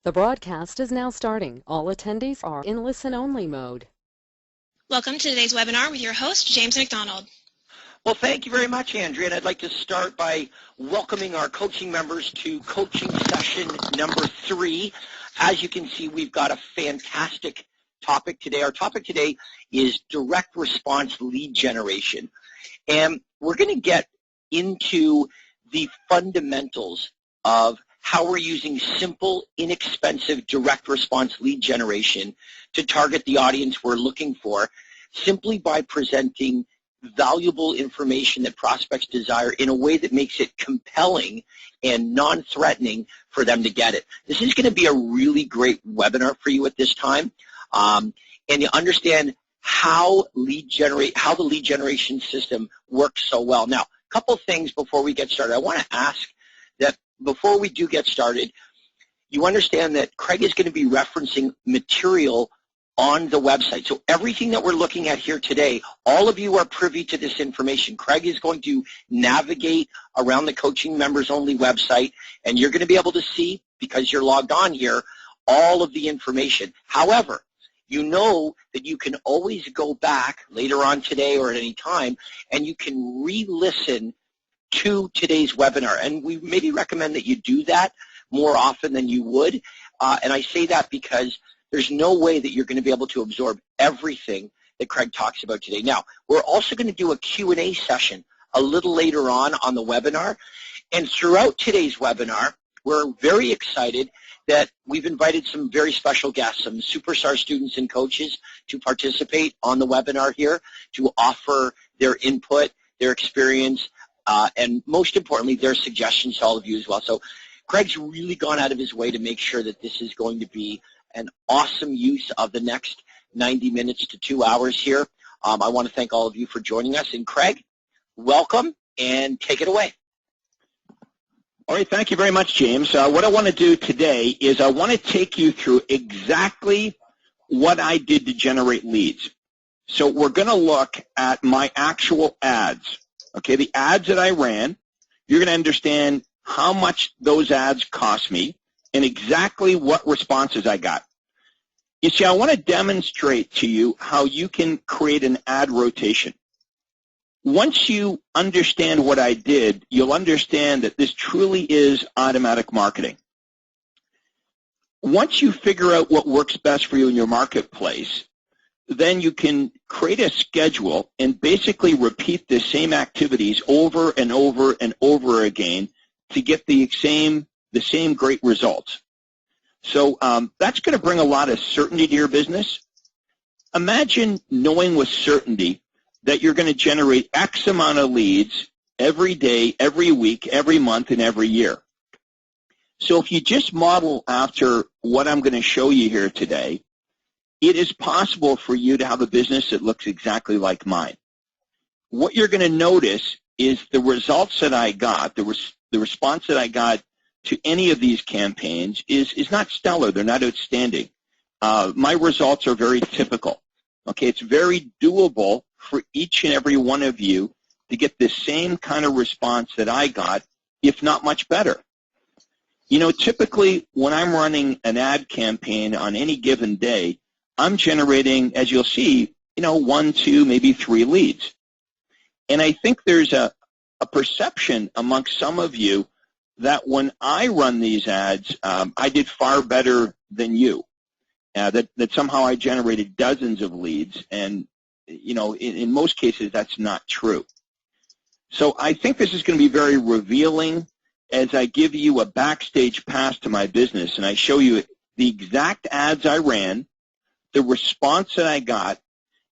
The broadcast is now starting. All attendees are in listen-only mode. Welcome to today's webinar with your host, James McDonald. Well, thank you very much, Andrea, and I'd like to start by welcoming our coaching members to coaching session number 3. As you can see, we've got a fantastic topic today. Our topic today is direct response lead generation, and we're going to get into the fundamentals of how we're using simple, inexpensive, direct response lead generation to target the audience we're looking for, simply by presenting valuable information that prospects desire in a way that makes it compelling and non-threatening for them to get it. This is going to be a really great webinar for you at this time, and you understand how the lead generation system works so well. Now, a couple things before we get started. I want to ask that before we do get started, you understand that Craig is going to be referencing material on the website. So everything that we're looking at here today, all of you are privy to this information. Craig is going to navigate around the Coaching Members Only website, and you're going to be able to see, because you're logged on here, all of the information. However, you know that you can always go back later on today or at any time, and you can re-listen to today's webinar, and we maybe recommend that you do that more often than you would, and I say that because there's no way that you're going to be able to absorb everything that Craig talks about today. Now, we're also going to do a Q&A session a little later on the webinar, and throughout today's webinar, we're very excited that we've invited some very special guests, some superstar students and coaches to participate on the webinar here, to offer their input, their experience, and most importantly, their suggestions to all of you as well. So Craig's really gone out of his way to make sure that this is going to be an awesome use of the next 90 minutes to 2 hours here. I want to thank all of you for joining us. And Craig, welcome, and take it away. All right, thank you very much, James. What I want to do today is I want to take you through exactly what I did to generate leads. So we're going to look at my actual ads. Okay, the ads that I ran. You're going to understand how much those ads cost me and exactly what responses I got. You see, I want to demonstrate to you how you can create an ad rotation. Once you understand what I did, you'll understand that this truly is automatic marketing. Once you figure out what works best for you in your marketplace, then you can create a schedule and basically repeat the same activities over and over and over again to get the same great results. So that's going to bring a lot of certainty to your business. Imagine knowing with certainty that you're going to generate X amount of leads every day, every week, every month, and every year. So if you just model after what I'm going to show you here today, it is possible for you to have a business that looks exactly like mine. What you're going to notice is the results that I got, the response that I got to any of these campaigns is not stellar. They're not outstanding. My results are very typical. Okay, it's very doable for each and every one of you to get the same kind of response that I got, if not much better. You know, typically when I'm running an ad campaign on any given day, I'm generating, as you'll see, 1, 2, maybe 3 leads. And I think there's a perception amongst some of you that when I run these ads, I did far better than you, that somehow I generated dozens of leads. And, in most cases, that's not true. So I think this is going to be very revealing as I give you a backstage pass to my business and I show you the exact ads I ran, the response that I got,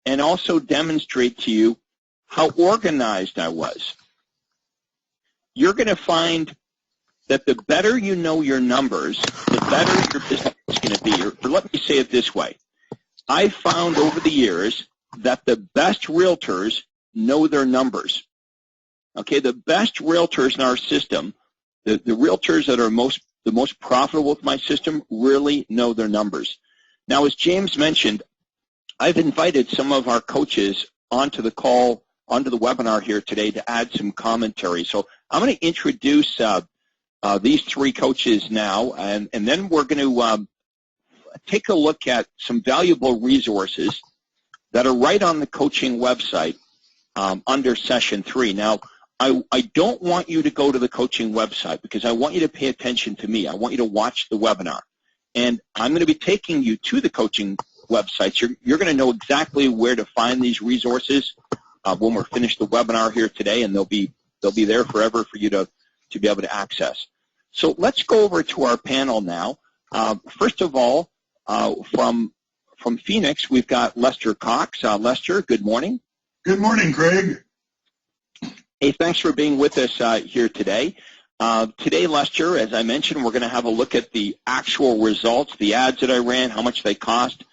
and also demonstrate to you how organized I was. You're going to find that the better you know your numbers, the better your business is going to be. Or let me say it this way. I found over the years that the best realtors know their numbers. Okay, the best realtors in our system, the realtors that are the most profitable with my system really know their numbers. Now, as James mentioned, I've invited some of our coaches onto the webinar here today to add some commentary. So I'm going to introduce these three coaches now, and then we're going to take a look at some valuable resources that are right on the coaching website under Session 3. Now, I don't want you to go to the coaching website because I want you to pay attention to me. I want you to watch the webinar. And I'm going to be taking you to the coaching websites. You're going to know exactly where to find these resources when we're finished the webinar here today, and they'll be there forever for you to be able to access. So let's go over to our panel now. First of all, from Phoenix, we've got Lester Cox. Lester, good morning. Good morning, Craig. Hey, thanks for being with us here today. Today, Lester, as I mentioned, we're going to have a look at the actual results, the ads that I ran, how much they cost.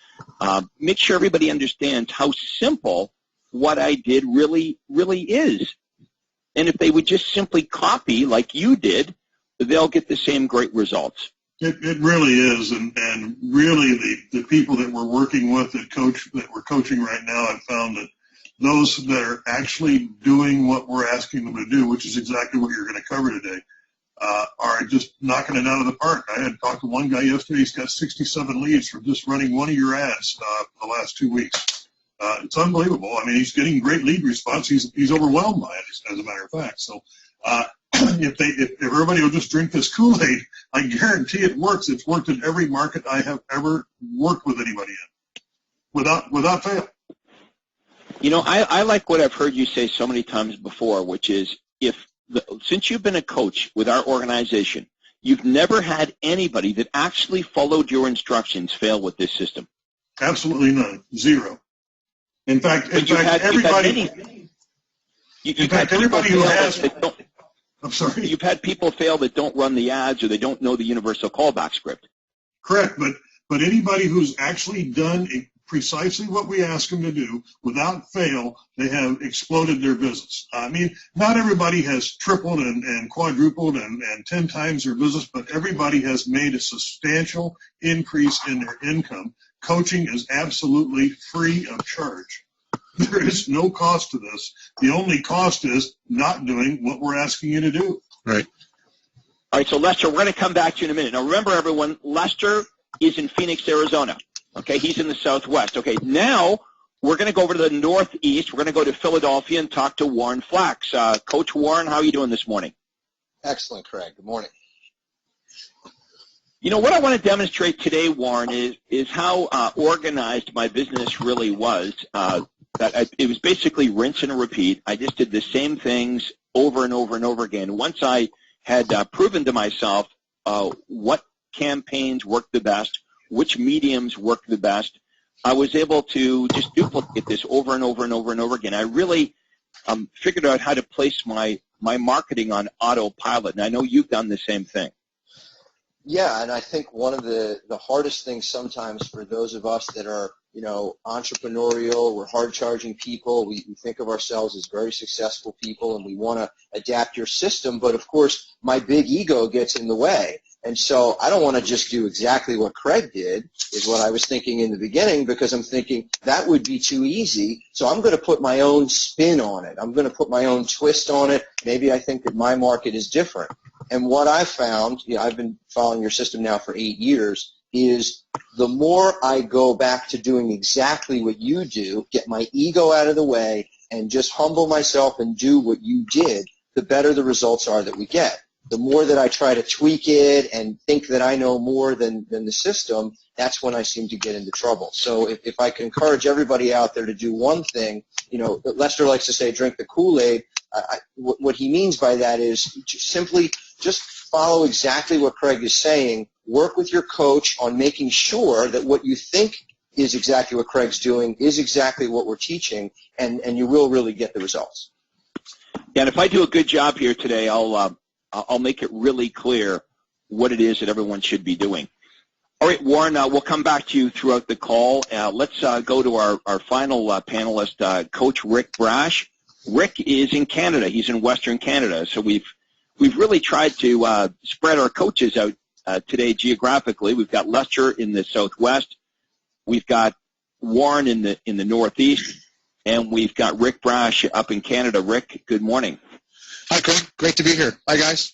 Make sure everybody understands how simple what I did really is. And if they would just simply copy like you did, they'll get the same great results. It really is, and really the people that we're working with that we're coaching right now, I've found that those that are actually doing what we're asking them to do, which is exactly what you're going to cover today, are just knocking it out of the park. I had talked to one guy yesterday. He's got 67 leads from just running one of your ads the last 2 weeks. It's unbelievable. I mean, he's getting great lead response. He's overwhelmed by it, as a matter of fact. So if everybody will just drink this Kool-Aid, I guarantee it works. It's worked in every market I have ever worked with anybody in, without fail. You know, I like what I've heard you say so many times before, which is since you've been a coach with our organization, you've never had anybody that actually followed your instructions fail with this system. Absolutely none. Zero. In fact, everybody who has. I'm sorry. You've had people fail that don't run the ads or they don't know the universal callback script. Correct, but anybody who's actually done precisely what we ask them to do without fail, they have exploded their business. I mean, not everybody has tripled and quadrupled and 10 times their business, but everybody has made a substantial increase in their income. Coaching is absolutely free of charge. There is no cost to this. The only cost is not doing what we're asking you to do. Right. All right, so Lester, we're going to come back to you in a minute. Now, remember, everyone, Lester is in Phoenix, Arizona. Okay, he's in the Southwest. Okay, now we're going to go over to the Northeast. We're going to go to Philadelphia and talk to Warren Flax. Coach Warren, how are you doing this morning? Excellent, Craig. Good morning. You know, what I want to demonstrate today, Warren, is how organized my business really was. It was basically rinse and repeat. I just did the same things over and over and over again. Once I had proven to myself what campaigns worked the best, which mediums worked the best, I was able to just duplicate this over and over and over and over again. I really figured out how to place my marketing on autopilot, and I know you've done the same thing. Yeah, and I think one of the hardest things sometimes for those of us that are, entrepreneurial, we're hard-charging people, we think of ourselves as very successful people, and we want to adapt your system, but of course my big ego gets in the way. And so I don't want to just do exactly what Craig did, is what I was thinking in the beginning, because I'm thinking that would be too easy. So I'm going to put my own spin on it. I'm going to put my own twist on it. Maybe I think that my market is different. And what I found, I've been following your system now for 8 years, is the more I go back to doing exactly what you do, get my ego out of the way, and just humble myself and do what you did, the better the results are that we get. The more that I try to tweak it and think that I know more than the system, that's when I seem to get into trouble. So if I can encourage everybody out there to do one thing, Lester likes to say drink the Kool-Aid. What he means by that is simply just follow exactly what Craig is saying. Work with your coach on making sure that what you think is exactly what Craig's doing is exactly what we're teaching, and you will really get the results. Yeah, and if I do a good job here today, I'll make it really clear what it is that everyone should be doing. All right, Warren, we'll come back to you throughout the call. Let's go to our final panelist, Coach Rick Brash. Rick is in Canada. He's in Western Canada. So we've really tried to spread our coaches out today geographically. We've got Lester in the Southwest. We've got Warren in the Northeast. And we've got Rick Brash up in Canada. Rick, good morning. Hi, Craig. Great to be here. Hi, guys.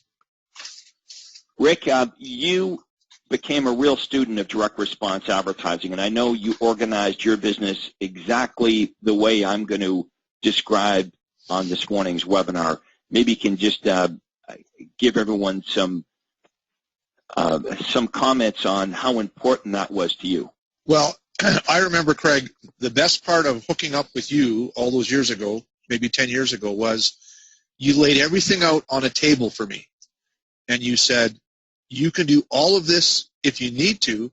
Rick, you became a real student of direct response advertising, and I know you organized your business exactly the way I'm going to describe on this morning's webinar. Maybe you can just give everyone some comments on how important that was to you. Well, I remember, Craig, the best part of hooking up with you all those years ago, maybe 10 years ago, was you laid everything out on a table for me. And you said, you can do all of this if you need to,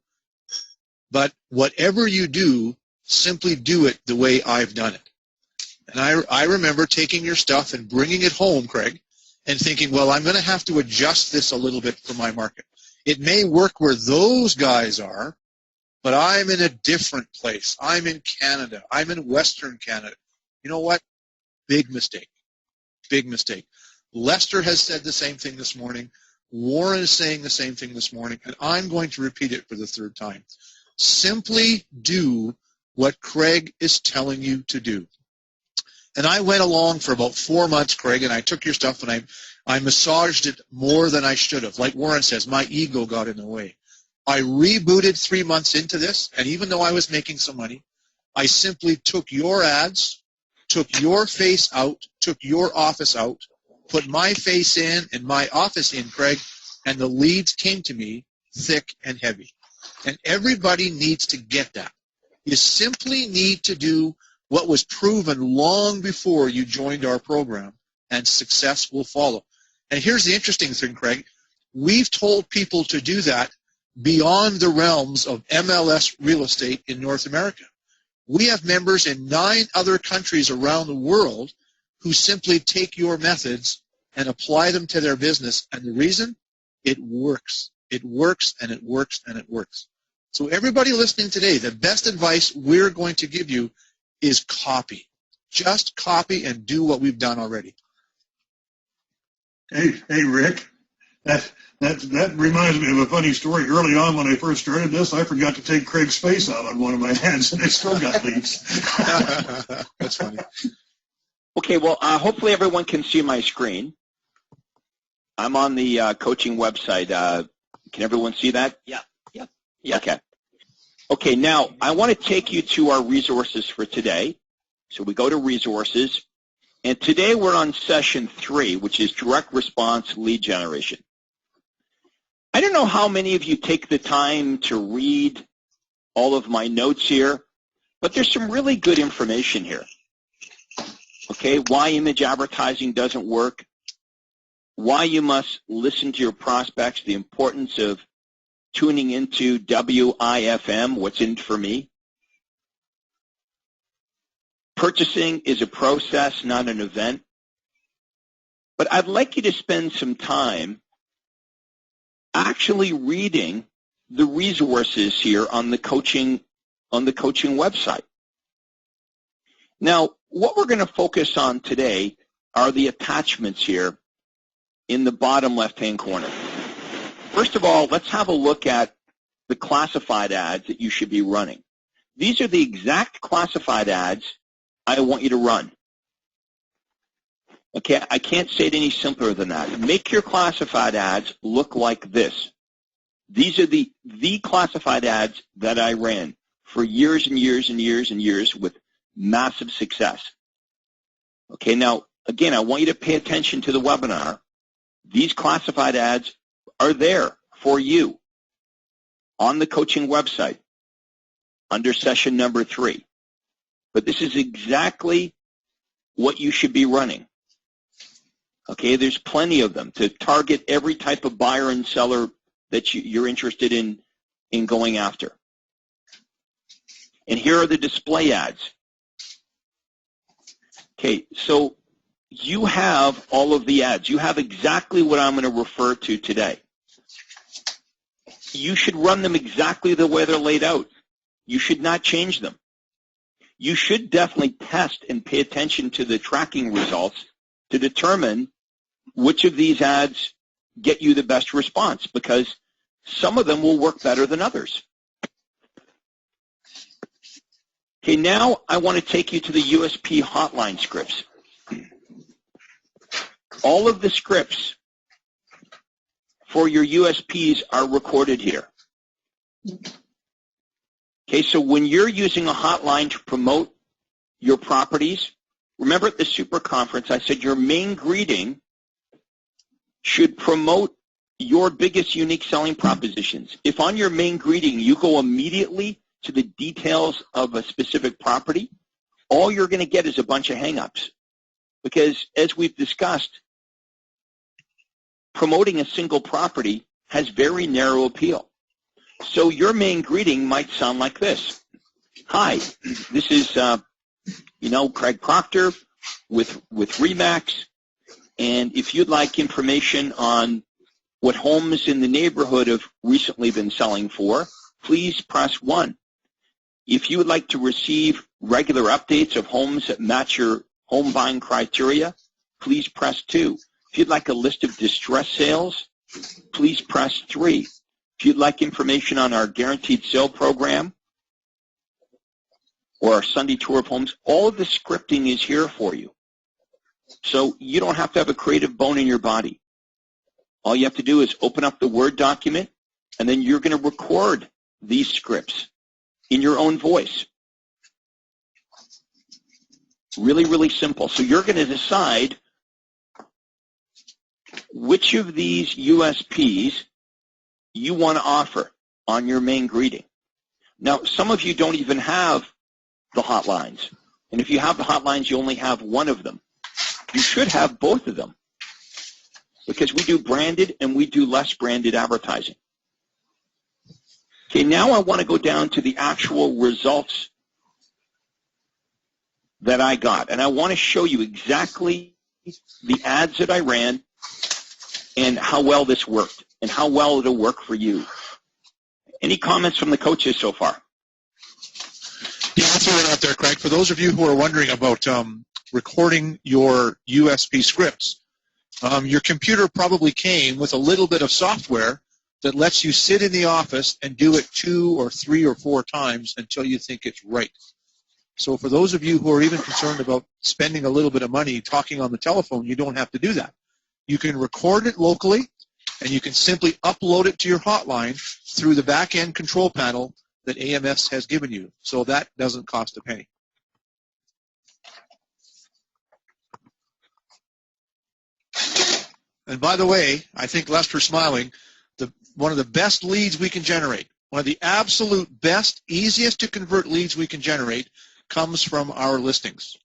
but whatever you do, simply do it the way I've done it. And I remember taking your stuff and bringing it home, Craig, and thinking, well, I'm going to have to adjust this a little bit for my market. It may work where those guys are, but I'm in a different place. I'm in Canada. I'm in Western Canada. You know what? Big mistake. Big mistake. Lester has said the same thing this morning. Warren is saying the same thing this morning, and I'm going to repeat it for the third time. Simply do what Craig is telling you to do. And I went along for about 4 months, Craig, and I took your stuff and I massaged it more than I should have. Like Warren says, my ego got in the way. I rebooted 3 months into this, and even though I was making some money, I simply took your ads, took your face out, took your office out, put my face in and my office in, Craig, and the leads came to me thick and heavy. And everybody needs to get that. You simply need to do what was proven long before you joined our program, and success will follow. And here's the interesting thing, Craig. We've told people to do that beyond the realms of MLS real estate in North America. We have members in 9 other countries around the world who simply take your methods and apply them to their business. And the reason? It works. It works, and it works, and it works. So everybody listening today, the best advice we're going to give you is copy. Just copy and do what we've done already. Hey, Rick, that reminds me of a funny story. Early on when I first started this, I forgot to take Craig's face out on one of my ads, and I still got leads. That's funny. Okay, well, hopefully everyone can see my screen. I'm on the coaching website. Can everyone see that? Yeah. Okay. Okay, now I want to take you to our resources for today. So we go to resources, and today we're on session 3, which is direct response lead generation. I don't know how many of you take the time to read all of my notes here, but there's some really good information here. Okay, why image advertising doesn't work, why you must listen to your prospects, the importance of tuning into WIFM, what's in for me. Purchasing is a process, not an event. But I'd like you to spend some time actually reading the resources here on the coaching website. Now, what we're going to focus on today are the attachments here in the bottom left-hand corner. First of all, let's have a look at the classified ads that you should be running. These are the exact classified ads I want you to run. Okay, I can't say it any simpler than that. Make your classified ads look like this. These are the classified ads that I ran for years and years and years and years with massive success. Okay, now, again, I want you to pay attention to the webinar. These classified ads are there for you on the coaching website under session number 3. But this is exactly what you should be running. Okay, there's plenty of them to target every type of buyer and seller that you're interested in going after. And here are the display ads. Okay, so you have all of the ads. You have exactly what I'm going to refer to today. You should run them exactly the way they're laid out. You should not change them. You should definitely test and pay attention to the tracking results to determine which of these ads get you the best response, because some of them will work better than others. Okay, now I want to take you to the USP hotline scripts. All of the scripts for your USPs are recorded here. Okay, so when you're using a hotline to promote your properties, remember at the super conference I said your main greeting should promote your biggest unique selling propositions. If on your main greeting you go immediately to the details of a specific property, all you're going to get is a bunch of hang-ups. Because as we've discussed, promoting a single property has very narrow appeal. So your main greeting might sound like this. Hi, this is, Craig Proctor with RE/MAX, and if you'd like information on what homes in the neighborhood have recently been selling for, please press 1. If you would like to receive regular updates of homes that match your home buying criteria, please press 2. If you'd like a list of distress sales, please press 3. If you'd like information on our guaranteed sale program or our Sunday tour of homes, all of the scripting is here for you. So you don't have to have a creative bone in your body. All you have to do is open up the Word document, and then you're going to record these scripts in your own voice. Really, really simple. So you're going to decide which of these USPs you want to offer on your main greeting. Now, some of you don't even have the hotlines. And if you have the hotlines, you only have one of them. You should have both of them, because we do branded and we do less branded advertising. Okay, now I want to go down to the actual results that I got. And I want to show you exactly the ads that I ran and how well this worked and how well it'll work for you. Any comments from the coaches so far? Yeah, I'll throw it out there, Craig. For those of you who are wondering about recording your USP scripts, your computer probably came with a little bit of software that lets you sit in the office and do it 2 or 3 or 4 times until you think it's right. So for those of you who are even concerned about spending a little bit of money talking on the telephone, you don't have to do that. You can record it locally, and you can simply upload it to your hotline through the back-end control panel that AMS has given you. So that doesn't cost a penny. And by the way, I think Lester's smiling, one of the best leads we can generate, one of the absolute best, easiest to convert leads we can generate comes from our listings.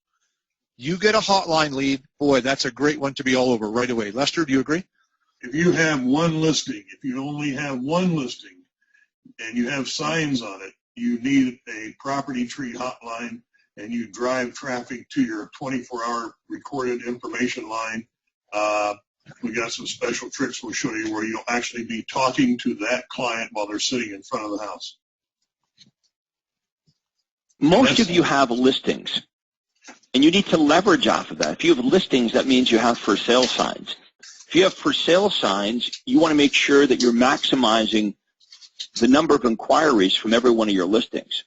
You get a hotline lead, boy, that's a great one to be all over right away. Lester, do you agree? If you have one listing, if you only have one listing and you have signs on it, you need a property tree hotline, and you drive traffic to your 24-hour recorded information line. We got some special tricks we'll show you where you'll actually be talking to that client while they're sitting in front of the house. Most of you have listings, and you need to leverage off of that. If you have listings, that means you have for sale signs. If you have for sale signs, you want to make sure that you're maximizing the number of inquiries from every one of your listings.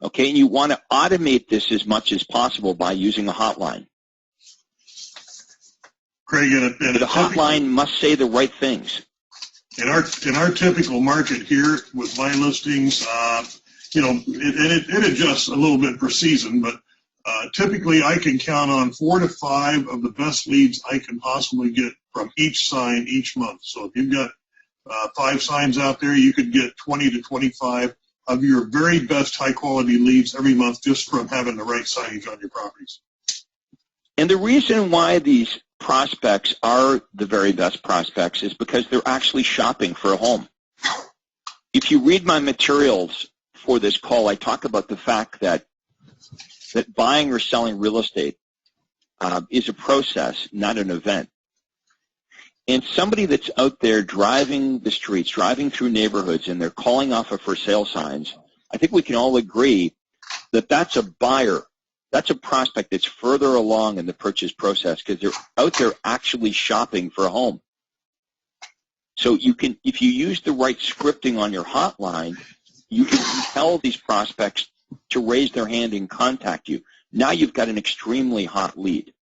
Okay, and you want to automate this as much as possible by using a hotline. Craig, the hotline must say the right things. In our typical market here with my listings, it adjusts a little bit per season, but typically I can count on 4 to 5 of the best leads I can possibly get from each sign each month. So if you've got 5 signs out there, you could get 20 to 25 of your very best high-quality leads every month just from having the right signage on your properties. And the reason why these prospects are the very best prospects is because they're actually shopping for a home. If you read my materials for this call, I talk about the fact that buying or selling real estate is a process, not an event. And somebody that's out there driving the streets, driving through neighborhoods, and they're calling off of for sale signs, I think we can all agree that that's a buyer. That's a prospect that's further along in the purchase process because they're out there actually shopping for a home. So you can, if you use the right scripting on your hotline, you can compel these prospects to raise their hand and contact you. Now you've got an extremely hot lead.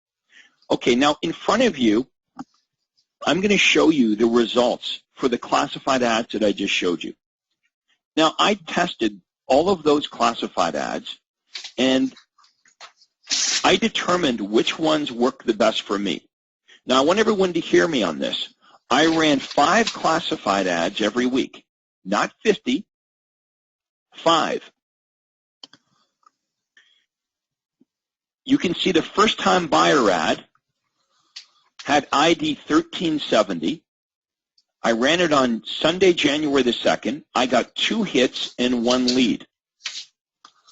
Okay, now in front of you, I'm going to show you the results for the classified ads that I just showed you. Now, I tested all of those classified ads, and I determined which ones work the best for me. Now, I want everyone to hear me on this. I ran 5 classified ads every week, not 50, 5. You can see the first-time buyer ad had ID 1370. I ran it on Sunday, January the 2nd. I got 2 hits and 1 lead.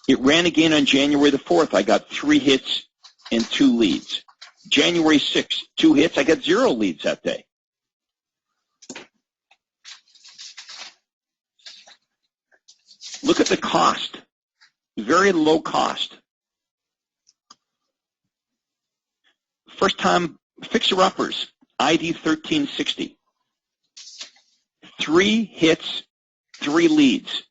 It ran again on January the 4th. I got 3 hits and 2 leads. January 6th, 2 hits. I got 0 leads that day. Look at the cost. Very low cost. First-time fixer-uppers, ID 1360. 3 hits, 3 leads.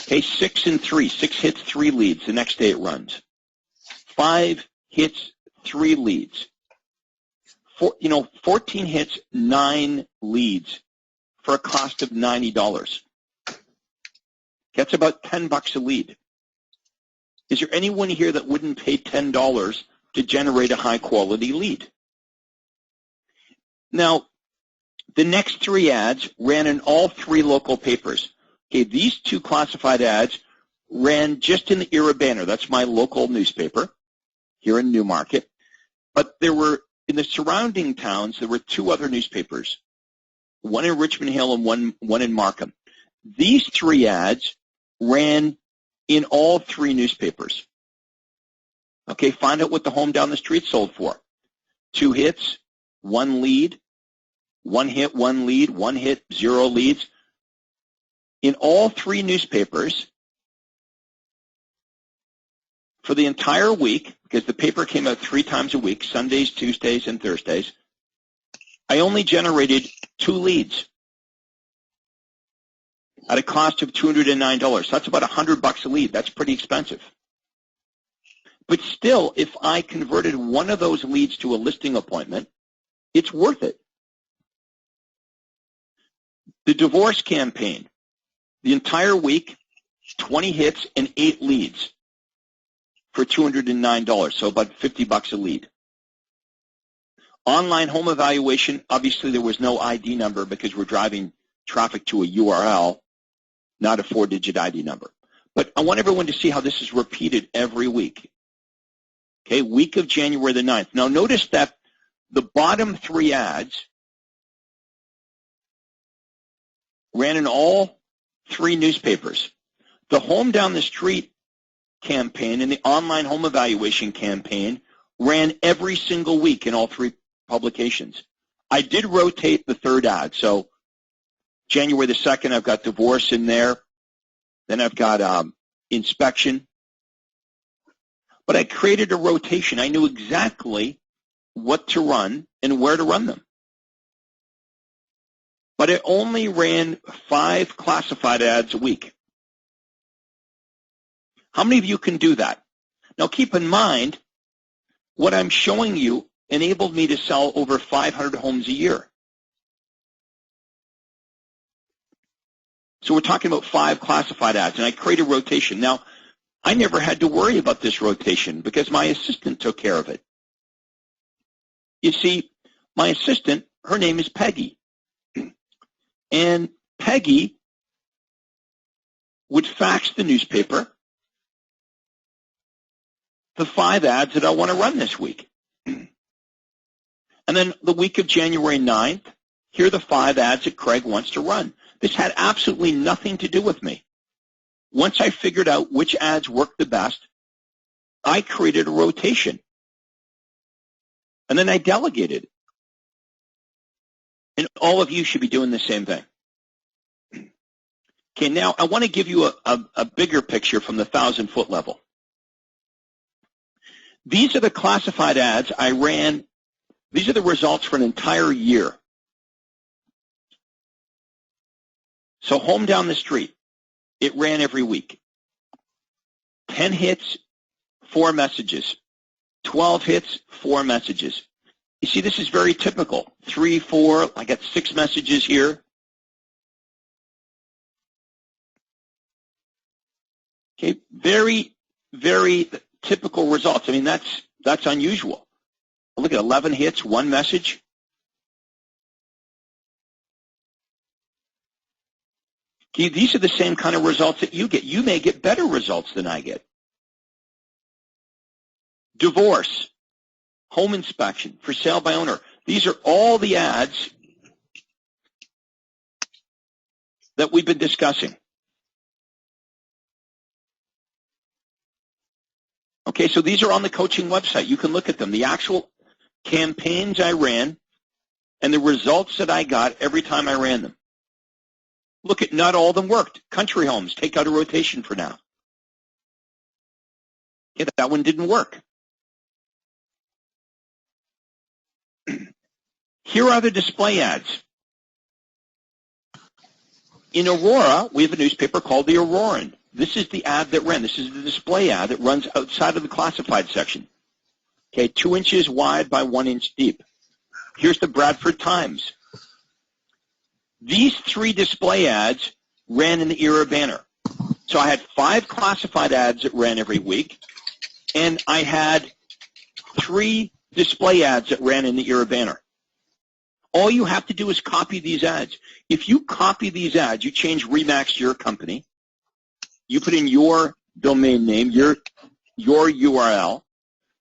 Okay, 6 and 3. 6 hits, 3 leads. The next day it runs. 5 hits, 3 leads. 14 hits, 9 leads for a cost of $90. That's about $10 a lead. Is there anyone here that wouldn't pay $10 to generate a high-quality lead? Now, the next 3 ads ran in all 3 local papers. Okay, these 2 classified ads ran just in the Era Banner. That's my local newspaper here in Newmarket. But there were, in the surrounding towns, there were 2 other newspapers, one in Richmond Hill and one in Markham. These 3 ads ran in all 3 newspapers. Okay, find out what the home down the street sold for. 2 hits, 1 lead, 1 hit, 1 lead, 1 hit, 0 leads. In all 3 newspapers, for the entire week, because the paper came out 3 times a week, Sundays, Tuesdays, and Thursdays, I only generated 2 leads at a cost of $209. That's about $100 a lead. That's pretty expensive. But still, if I converted one of those leads to a listing appointment, it's worth it. The divorce campaign, the entire week, 20 hits and 8 leads for $209, so about $50 a lead. Online home evaluation, obviously there was no ID number because we're driving traffic to a URL, not a 4-digit ID number. But I want everyone to see how this is repeated every week. Okay, week of January the 9th. Now notice that the bottom 3 ads ran in all 3 newspapers. The Home Down the Street campaign and the online home evaluation campaign ran every single week in all 3 publications. I did rotate the 3rd ad. So January the 2nd, I've got divorce in there. Then I've got inspection. But I created a rotation. I knew exactly what to run and where to run them. But it only ran 5 classified ads a week. How many of you can do that? Now keep in mind, what I'm showing you enabled me to sell over 500 homes a year. So we're talking about 5 classified ads, and I created a rotation. Now, I never had to worry about this rotation because my assistant took care of it. You see, my assistant, her name is Peggy. And Peggy would fax the newspaper the 5 ads that I want to run this week. And then the week of January 9th, here are the 5 ads that Craig wants to run. This had absolutely nothing to do with me. Once I figured out which ads worked the best, I created a rotation. And then I delegated. And all of you should be doing the same thing. Okay, now I want to give you a bigger picture from the 1,000-foot level. These are the classified ads I ran. These are the results for an entire year. So Home Down the Street, it ran every week. 10 hits, 4 messages. 12 hits, 4 messages. You see, this is very typical. 3, 4, I got 6 messages here. Okay, very, very typical results. I mean, that's unusual. Look at 11 hits, 1 message. Okay, these are the same kind of results that you get. You may get better results than I get. Divorce, home inspection, for sale by owner. These are all the ads that we've been discussing. Okay, so these are on the coaching website. You can look at them. The actual campaigns I ran and the results that I got every time I ran them. Look at, not all of them worked. Country homes, take out a rotation for now. Yeah, that one didn't work. Here are the display ads. In Aurora, we have a newspaper called the Auroran. This is the ad that ran. This is the display ad that runs outside of the classified section. Okay, 2 inches wide by 1 inch deep. Here's the Bradford Times. These 3 display ads ran in the Era banner. So I had 5 classified ads that ran every week, and I had 3 display ads that ran in the Era banner. All you have to do is copy these ads. If you copy these ads, you change Remax to your company, you put in your domain name, your URL,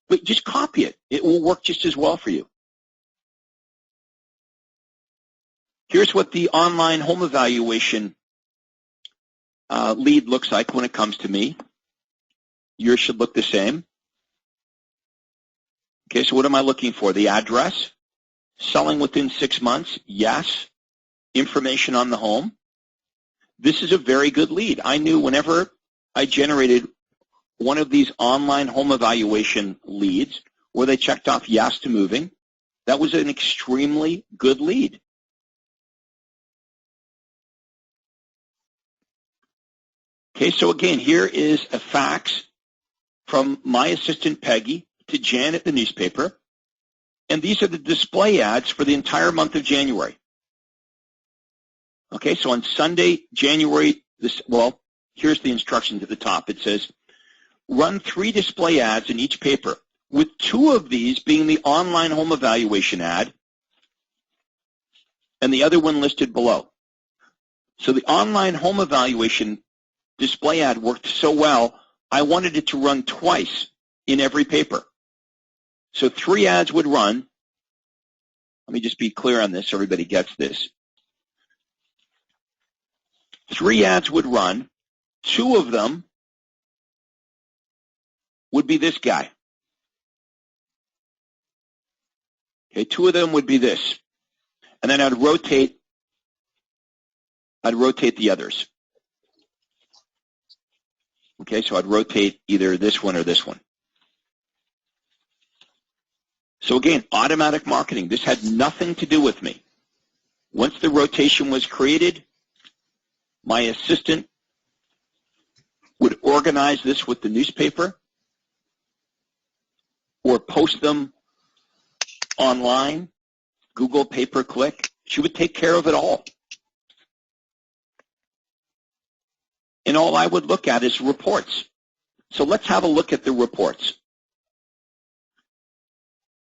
but just copy it. It will work just as well for you. Here's what the online home evaluation lead looks like when it comes to me. Yours should look the same. Okay, so what am I looking for? The address. Selling within 6 months, yes. Information on the home. This is a very good lead. I knew whenever I generated one of these online home evaluation leads where they checked off yes to moving, that was an extremely good lead. Okay, so again, here is a fax from my assistant Peggy to Jan at the newspaper. And these are the display ads for the entire month of January. Okay, so on Sunday, January, here's the instructions at the top. It says, run 3 display ads in each paper, with 2 of these being the online home evaluation ad and the other one listed below. So the online home evaluation display ad worked so well, I wanted it to run twice in every paper. So 3 ads would run. Let me just be clear on this so everybody gets this. 3 ads would run. 2 of them would be this guy. Okay, 2 of them would be this. And then I'd rotate the others. Okay, so I'd rotate either this one or this one. So again, automatic marketing. This had nothing to do with me. Once the rotation was created, my assistant would organize this with the newspaper or post them online, Google pay-per-click. She would take care of it all. And all I would look at is reports. So let's have a look at the reports.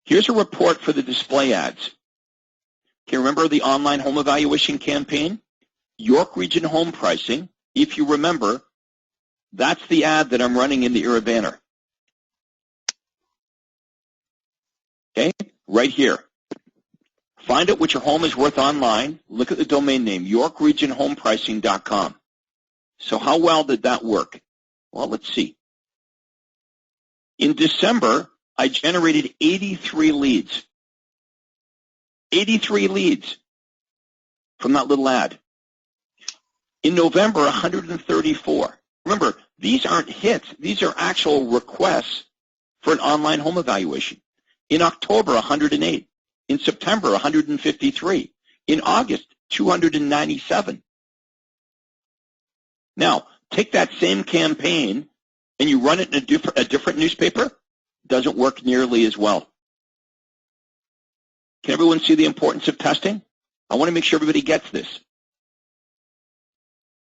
Here's a report for the display ads. Okay, remember the online home evaluation campaign? York Region home pricing. If you remember, that's the ad that I'm running in the Era banner. Okay, right here. Find out what your home is worth online. Look at the domain name, yorkregionhomepricing.com. So how well did that work? Well, let's see. In December, I generated 83 leads. 83 leads from that little ad. In November, 134. Remember, these aren't hits. These are actual requests for an online home evaluation. In October, 108. In September, 153. In August, 297. Now, take that same campaign and you run it in a different newspaper, doesn't work nearly as well. Can everyone see the importance of testing? I want to make sure everybody gets this.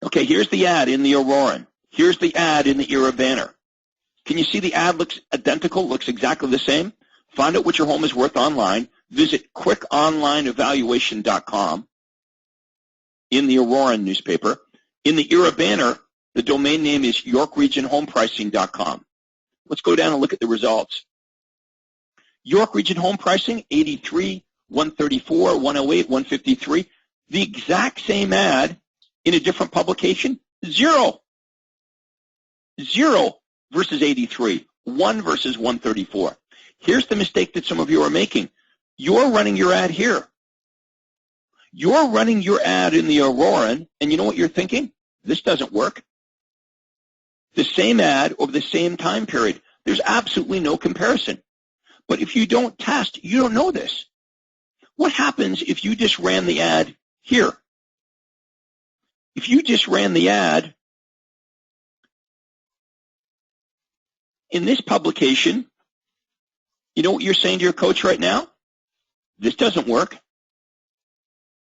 Okay, here's the ad in the Auroran. Here's the ad in the Era banner. Can you see the ad looks identical, looks exactly the same? Find out what your home is worth online. Visit quickonlineevaluation.com in the Auroran newspaper. In the Era banner, the domain name is yorkregionhomepricing.com. Let's go down and look at the results. York Region Home Pricing, 83, 134, 108, 153. The exact same ad in a different publication, 0. 0 versus 83, 1 versus 134. Here's the mistake that some of you are making. You're running your ad here. You're running your ad in the Auroran, and you know what you're thinking? This doesn't work. The same ad over the same time period. There's absolutely no comparison. But if you don't test, you don't know this. What happens if you just ran the ad here? If you just ran the ad in this publication, you know what you're saying to your coach right now? This doesn't work.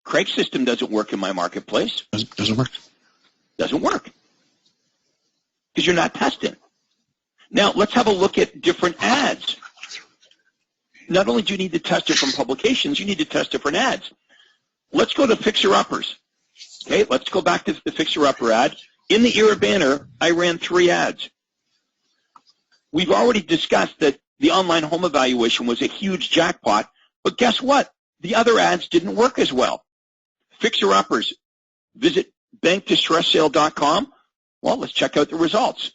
Craig's system doesn't work in my marketplace. Doesn't work. Doesn't work. Because you're not testing. Now, let's have a look at different ads. Not only do you need to test different publications, you need to test different ads. Let's go to fixer-uppers. Okay, let's go back to the fixer-upper ad. In the Era banner, I ran 3 ads. We've already discussed that the online home evaluation was a huge jackpot, but guess what? The other ads didn't work as well. Fixer-uppers, visit bankdistresssale.com. Well, let's check out the results.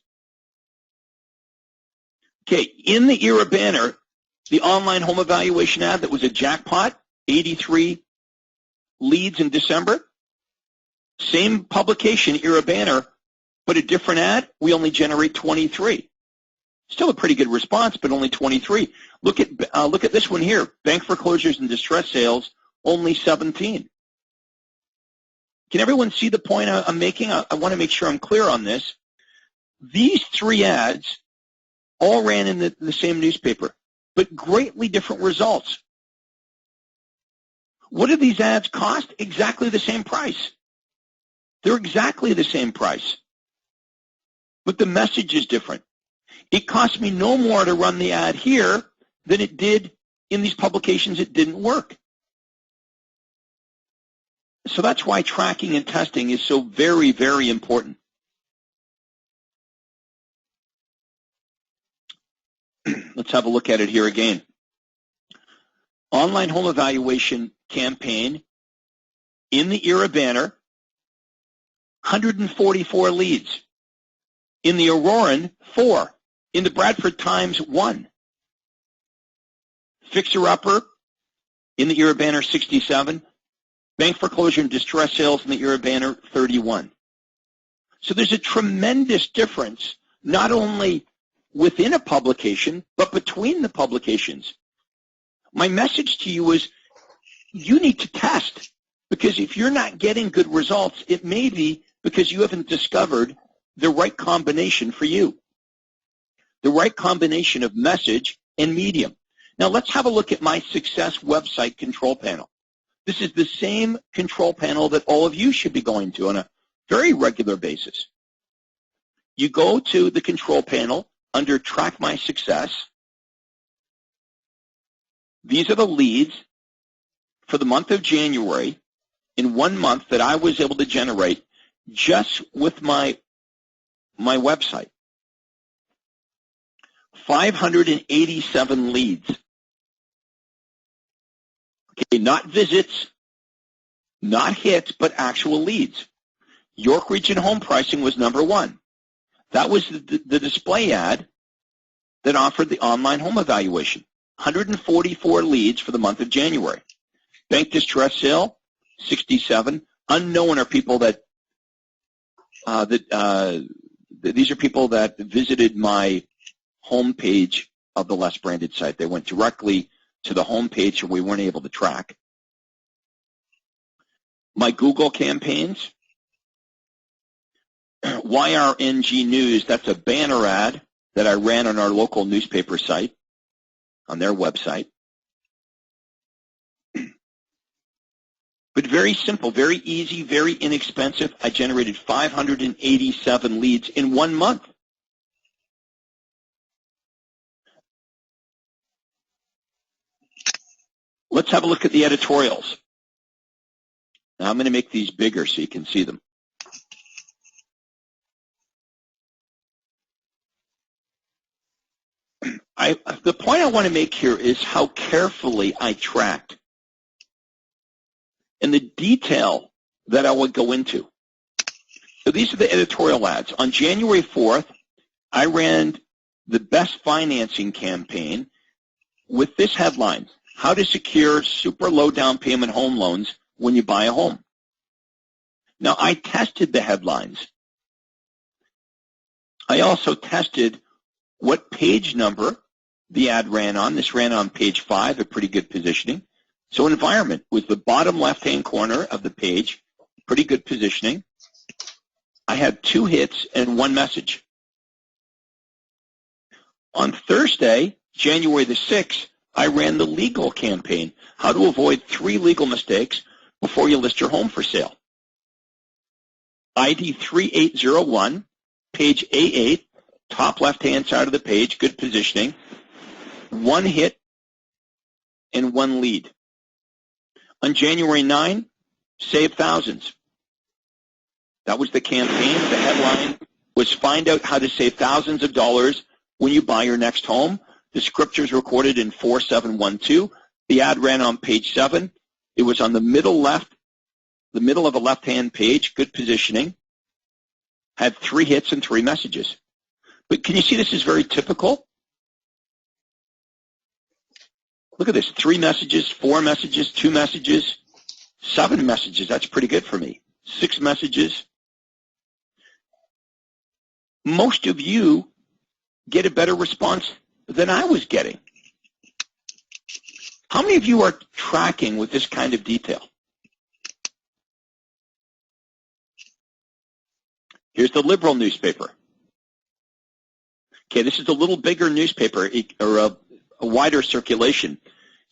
Okay, in the Era banner, the online home evaluation ad that was a jackpot, 83 leads in December. Same publication, Era banner, but a different ad, we only generate 23. Still a pretty good response, but only 23. Look at this one here, bank foreclosures and distress sales, only 17. Can everyone see the point I'm making? I want to make sure I'm clear on this. These 3 ads all ran in the same newspaper, but greatly different results. What do these ads cost? Exactly the same price. They're exactly the same price, but the message is different. It cost me no more to run the ad here than it did in these publications. It didn't work. So that's why tracking and testing is so very, very important. Let's have a look at it here again. Online home evaluation campaign in the Era banner, 144 leads. In the Auroran, 4. In the Bradford Times, 1. Fixer-upper in the Era banner, 67. Bank foreclosure and distress sales in the Era banner, 31. So there's a tremendous difference, not only within a publication, but between the publications. My message to you is you need to test, because if you're not getting good results, it may be because you haven't discovered the right combination for you, the right combination of message and medium. Now let's have a look at my Success website control panel. This is the same control panel that all of you should be going to on a very regular basis. You go to the control panel under Track My Success. These are the leads for the month of January in 1 month that I was able to generate just with my website. 587 leads. Okay, not visits, not hits, but actual leads. York Region Home Pricing was number 1. That was the display ad that offered the online home evaluation. 144 leads for the month of January. Bank Distress Sale, 67. Unknown are people that these are people that visited my homepage of the Less Branded site. They went directly to the homepage, so we weren't able to track. My Google campaigns, YRNG News, that's a banner ad that I ran on our local newspaper site, on their website. But very simple, very easy, very inexpensive. I generated 587 leads in 1 month. Let's have a look at the editorials. Now I'm going to make these bigger so you can see them. The point I want to make here is how carefully I tracked and the detail that I would go into. So these are the editorial ads. On January 4th, I ran the best financing campaign with this headline: how to secure super low down payment home loans when you buy a home. Now, I tested the headlines. I also tested what page number the ad ran on. This ran on page 5, a pretty good positioning. So environment was the bottom left-hand corner of the page, pretty good positioning. I had 2 hits and 1 message. On Thursday, January the 6th, I ran the legal campaign, how to avoid 3 legal mistakes before you list your home for sale. ID 3801, page A8, top left-hand side of the page, good positioning. 1 hit and 1 lead. On January 9, save thousands. That was the campaign. The headline was find out how to save thousands of dollars when you buy your next home. The scriptures recorded in 4712. The ad ran on page 7. It was on the middle left, the middle of a left-hand page, good positioning. Had 3 hits and 3 messages. But can you see this is very typical? Look at this, 3 messages, 4 messages, 2 messages, 7 messages. That's pretty good for me. 6 messages. Most of you get a better response than I was getting. How many of you are tracking with this kind of detail? Here's the liberal newspaper. Okay, this is a little bigger newspaper, or a wider circulation.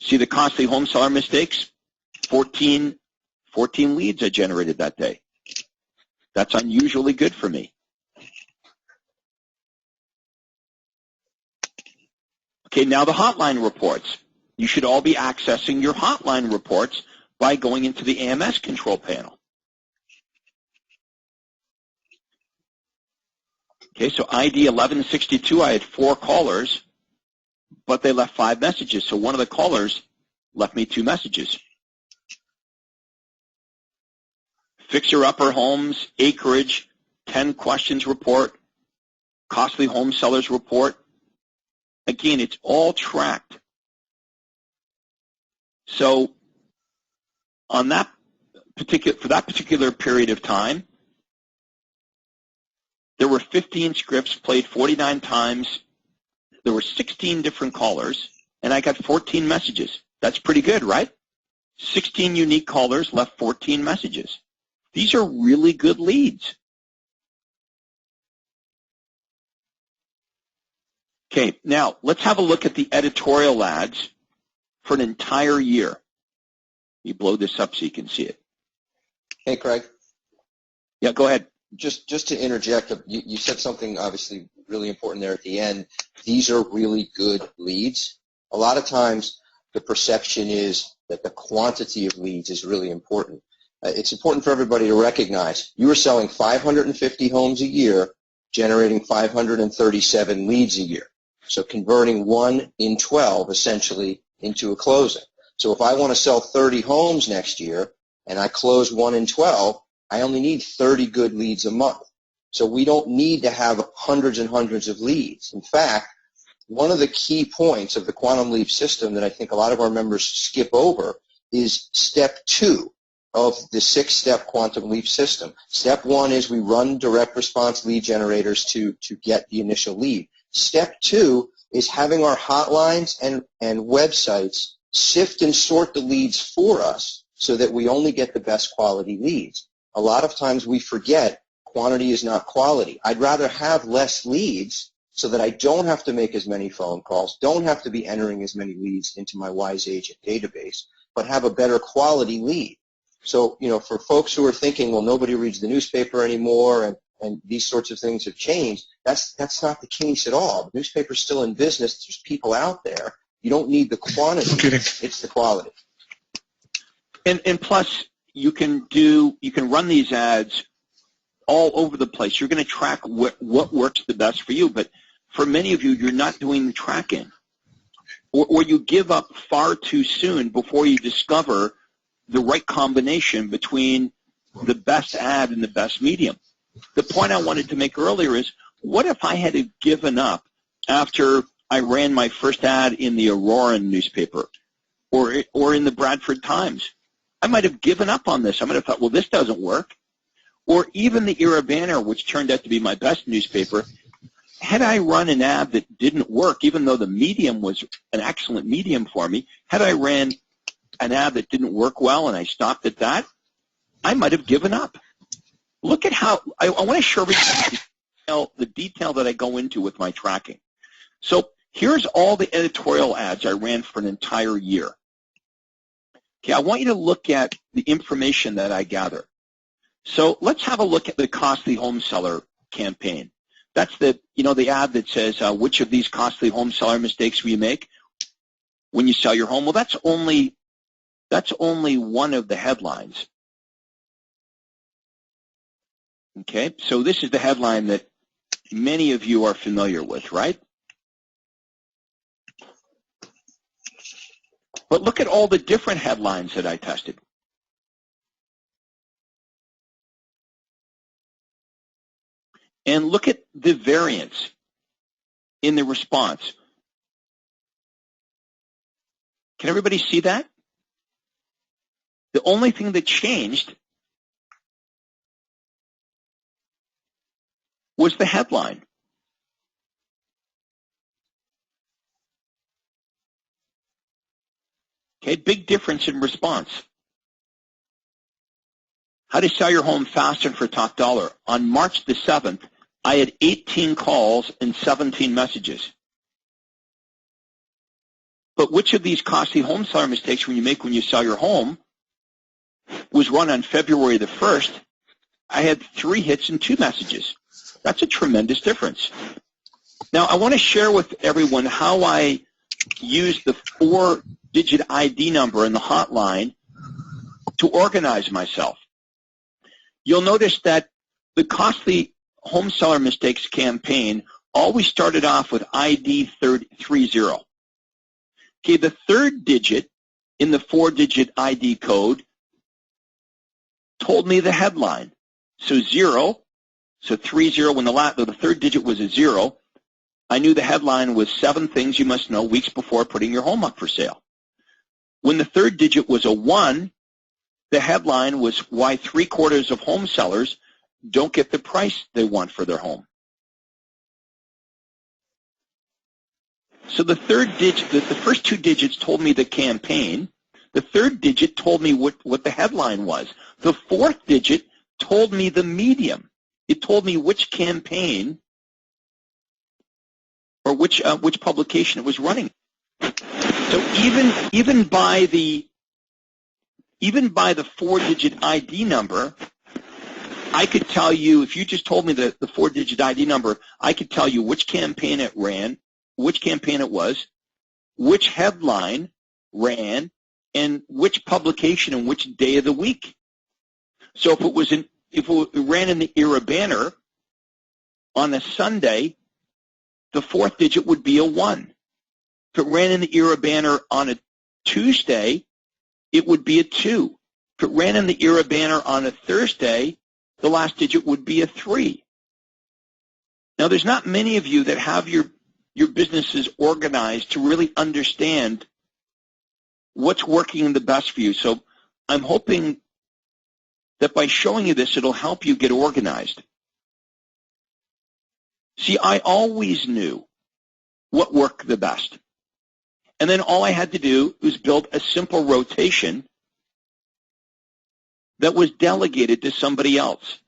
See the costly home seller mistakes? 14 leads I generated that day. That's unusually good for me. Okay, now the hotline reports. You should all be accessing your hotline reports by going into the AMS control panel. Okay, so ID 1162, I had 4 callers, but they left 5 messages. So one of the callers left me 2 messages. Fixer-upper homes, acreage, 10 questions report, costly home sellers report. Again, it's all tracked. So on that for that particular period of time, there were 15 scripts played 49 times. There were 16 different callers, and I got 14 messages. That's pretty good, right? 16 unique callers left 14 messages. These are really good leads. Okay, now let's have a look at the editorial ads for an entire year. You blow this up so you can see it. Hey, Craig. Yeah, go ahead. Just to interject, you said something obviously really important there at the end. These are really good leads. A lot of times the perception is that the quantity of leads is really important. It's important for everybody to recognize you are selling 550 homes a year, generating 537 leads a year. So converting 1 in 12 essentially into a closing. So if I want to sell 30 homes next year and I close 1 in 12, I only need 30 good leads a month. So we don't need to have hundreds and hundreds of leads. In fact, one of the key points of the Quantum Leap system that I think a lot of our members skip over is step 2 of the 6-step Quantum Leap system. Step 1 is we run direct response lead generators to get the initial lead. Step 2 is having our hotlines and websites sift and sort the leads for us so that we only get the best quality leads. A lot of times we forget quantity is not quality. I'd rather have less leads so that I don't have to make as many phone calls, don't have to be entering as many leads into my Wise Agent database, but have a better quality lead. So, for folks who are thinking, well, nobody reads the newspaper anymore and these sorts of things have changed, that's not the case at all. The newspaper's still in business. There's people out there. You don't need the quantity. It's the quality. And plus, you can run these ads all over the place. You're going to track what works the best for you. But for many of you, you're not doing the tracking. Or you give up far too soon before you discover the right combination between the best ad and the best medium. The point I wanted to make earlier is, what if I had given up after I ran my first ad in the Aurora newspaper or in the Bradford Times? I might have given up on this. I might have thought, well, this doesn't work. Or even the Era Banner, which turned out to be my best newspaper. Had I run an ad that didn't work, even though the medium was an excellent medium for me, had I ran an ad that didn't work well and I stopped at that, I might have given up. Look at how I want to show you the detail that I go into with my tracking. So here's all the editorial ads I ran for an entire year. Okay, I want you to look at the information that I gather. So let's have a look at the costly home seller campaign. That's the ad that says which of these costly home seller mistakes will you make when you sell your home. Well, that's only one of the headlines. Okay, so this is the headline that many of you are familiar with, right? But look at all the different headlines that I tested. And look at the variance in the response. Can everybody see that? The only thing that changed was the headline. Okay, big difference in response. How to sell your home faster and for top dollar. On March the 7th, I had 18 calls and 17 messages. But which of these costly home seller mistakes when you sell your home was run on February the 1st? I had 3 hits and 2 messages. That's a tremendous difference. Now, I want to share with everyone how I use the 4-digit ID number in the hotline to organize myself. You'll notice that the costly home seller mistakes campaign always started off with ID 30. Okay, the 3rd digit in the 4-digit ID code told me the headline. So 0, so 30, when the 3rd digit was a 0, I knew the headline was 7 things you must know weeks before putting your home up for sale. When the 3rd digit was a 1, the headline was why 3/4 of home sellers don't get the price they want for their home. So the 3rd digit, the first 2 digits told me the campaign. The 3rd digit told me what the headline was. The 4th digit told me the medium. It told me which campaign or which publication it was running. So even by the 4-digit ID number, I could tell you, if you just told me the 4-digit ID number, I could tell you which campaign it ran, which campaign it was, which headline ran, and which publication and which day of the week. So if it ran in the Era Banner on a Sunday, the 4th digit would be a 1. If it ran in the Era Banner on a Tuesday, it would be a 2. If it ran in the Era Banner on a Thursday, the last digit would be a 3. Now, there's not many of you that have your businesses organized to really understand what's working the best for you. So I'm hoping that by showing you this, it'll help you get organized. See, I always knew what worked the best. And then all I had to do was build a simple rotation that was delegated to somebody else.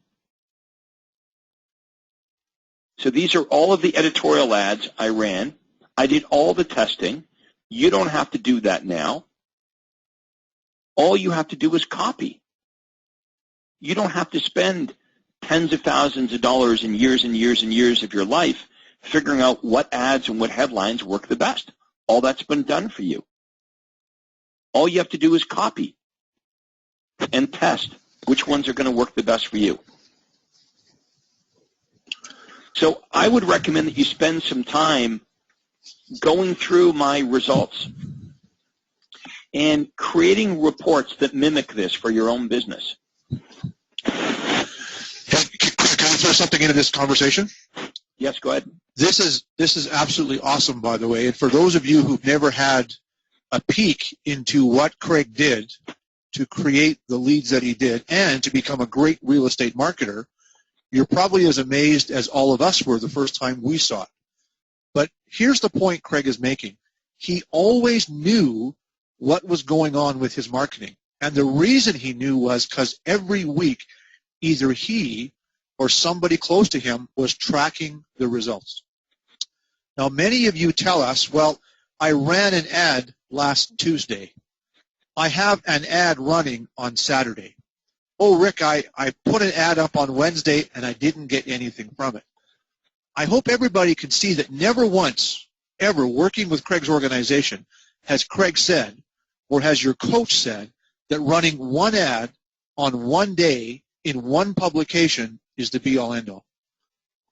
So these are all of the editorial ads I ran. I did all the testing. You don't have to do that now. All you have to do is copy. You don't have to spend tens of thousands of dollars in years and years and years of your life figuring out what ads and what headlines work the best. All that's been done for you. All you have to do is copy and test which ones are going to work the best for you. So I would recommend that you spend some time going through my results and creating reports that mimic this for your own business. Can I throw something into this conversation? Yes, go ahead. This is absolutely awesome, by the way. And for those of you who've never had a peek into what Craig did to create the leads that he did and to become a great real estate marketer, you're probably as amazed as all of us were the first time we saw it. But here's the point Craig is making. He always knew what was going on with his marketing. And the reason he knew was because every week either he or somebody close to him was tracking the results. Now, many of you tell us, well, I ran an ad last Tuesday. I have an ad running on Saturday. Oh, Rick, I put an ad up on Wednesday and I didn't get anything from it. I hope everybody can see that never once, ever, working with Craig's organization, has Craig said, or has your coach said, that running one ad on one day in one publication is the be-all, end-all.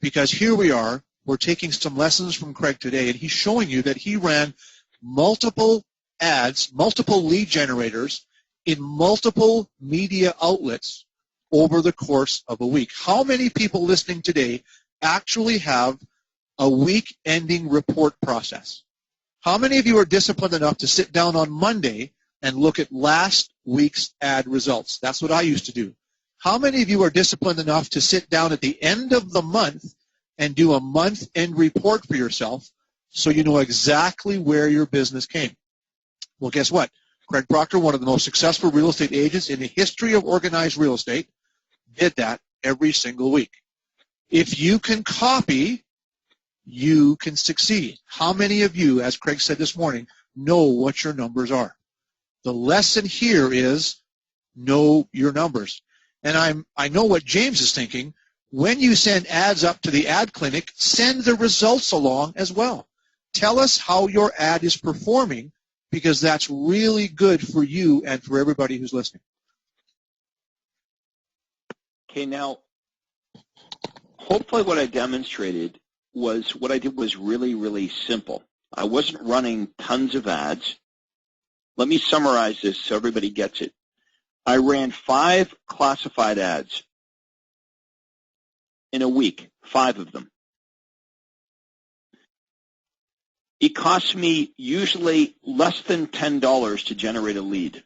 Because here we are, we're taking some lessons from Craig today, and he's showing you that he ran multiple ads, multiple lead generators in multiple media outlets over the course of a week. How many people listening today actually have a week-ending report process? How many of you are disciplined enough to sit down on Monday and look at last week's ad results? That's what I used to do. How many of you are disciplined enough to sit down at the end of the month and do a month-end report for yourself so you know exactly where your business came? Well, guess what? Craig Proctor, one of the most successful real estate agents in the history of organized real estate, did that every single week. If you can copy, you can succeed. How many of you, as Craig said this morning, know what your numbers are? The lesson here is know your numbers. And I know what James is thinking. When you send ads up to the ad clinic, send the results along as well. Tell us how your ad is performing, because that's really good for you and for everybody who's listening. Okay, now, hopefully what I demonstrated was what I did was really, really simple. I wasn't running tons of ads. Let me summarize this so everybody gets it. I ran 5 classified ads in a week, 5 of them. It costs me usually less than $10 to generate a lead.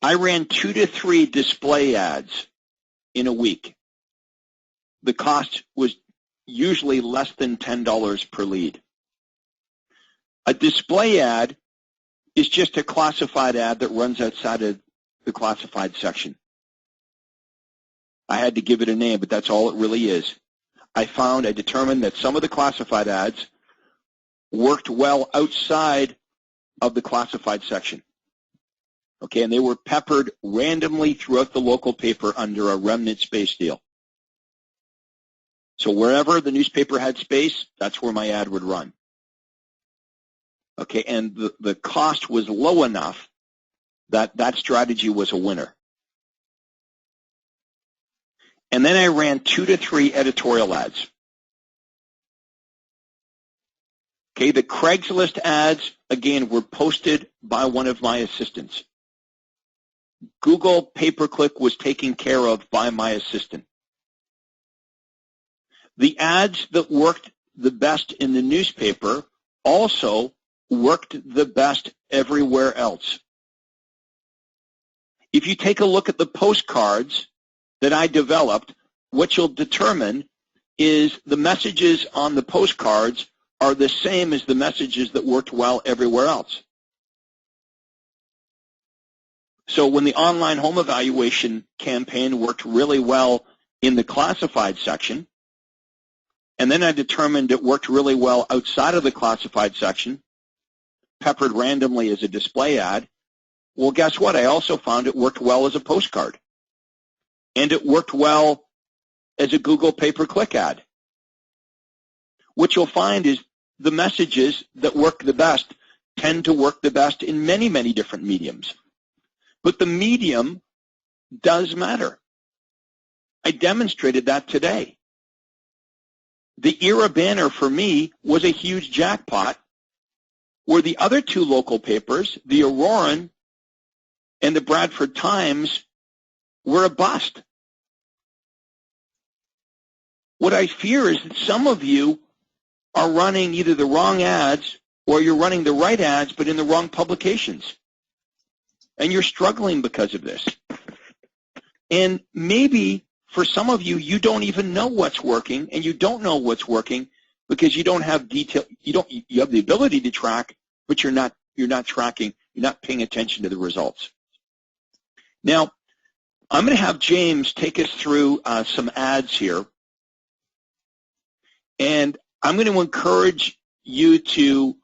I ran 2 to 3 display ads in a week. The cost was usually less than $10 per lead. A display ad is just a classified ad that runs outside of the classified section. I had to give it a name, but that's all it really is. I determined that some of the classified ads worked well outside of the classified section. Okay, and they were peppered randomly throughout the local paper under a remnant space deal. So wherever the newspaper had space, that's where my ad would run. Okay, and the cost was low enough that that strategy was a winner. And then I ran 2 to 3 editorial ads. Okay, the Craigslist ads, again, were posted by one of my assistants. Google pay-per-click was taken care of by my assistant. The ads that worked the best in the newspaper also worked the best everywhere else. If you take a look at the postcards that I developed, what you'll determine is the messages on the postcards are the same as the messages that worked well everywhere else. So when the online home evaluation campaign worked really well in the classified section, and then I determined it worked really well outside of the classified section, peppered randomly as a display ad, Well, guess what? I also found it worked well as a postcard. And it worked well as a Google pay-per-click ad. What you'll find is the messages that work the best tend to work the best in many, many different mediums. But the medium does matter. I demonstrated that today. The Era banner for me was a huge jackpot, where the other two local papers, the Auroran and the Bradford Times, were a bust. What I fear is that some of you are running either the wrong ads or you're running the right ads but in the wrong publications. And you're struggling because of this. And maybe for some of you, you don't even know what's working, and you don't know what's working because you don't have detail. You have the ability to track, but you're not tracking. You're not paying attention to the results. Now, I'm going to have James take us through some ads here, and I'm going to encourage you to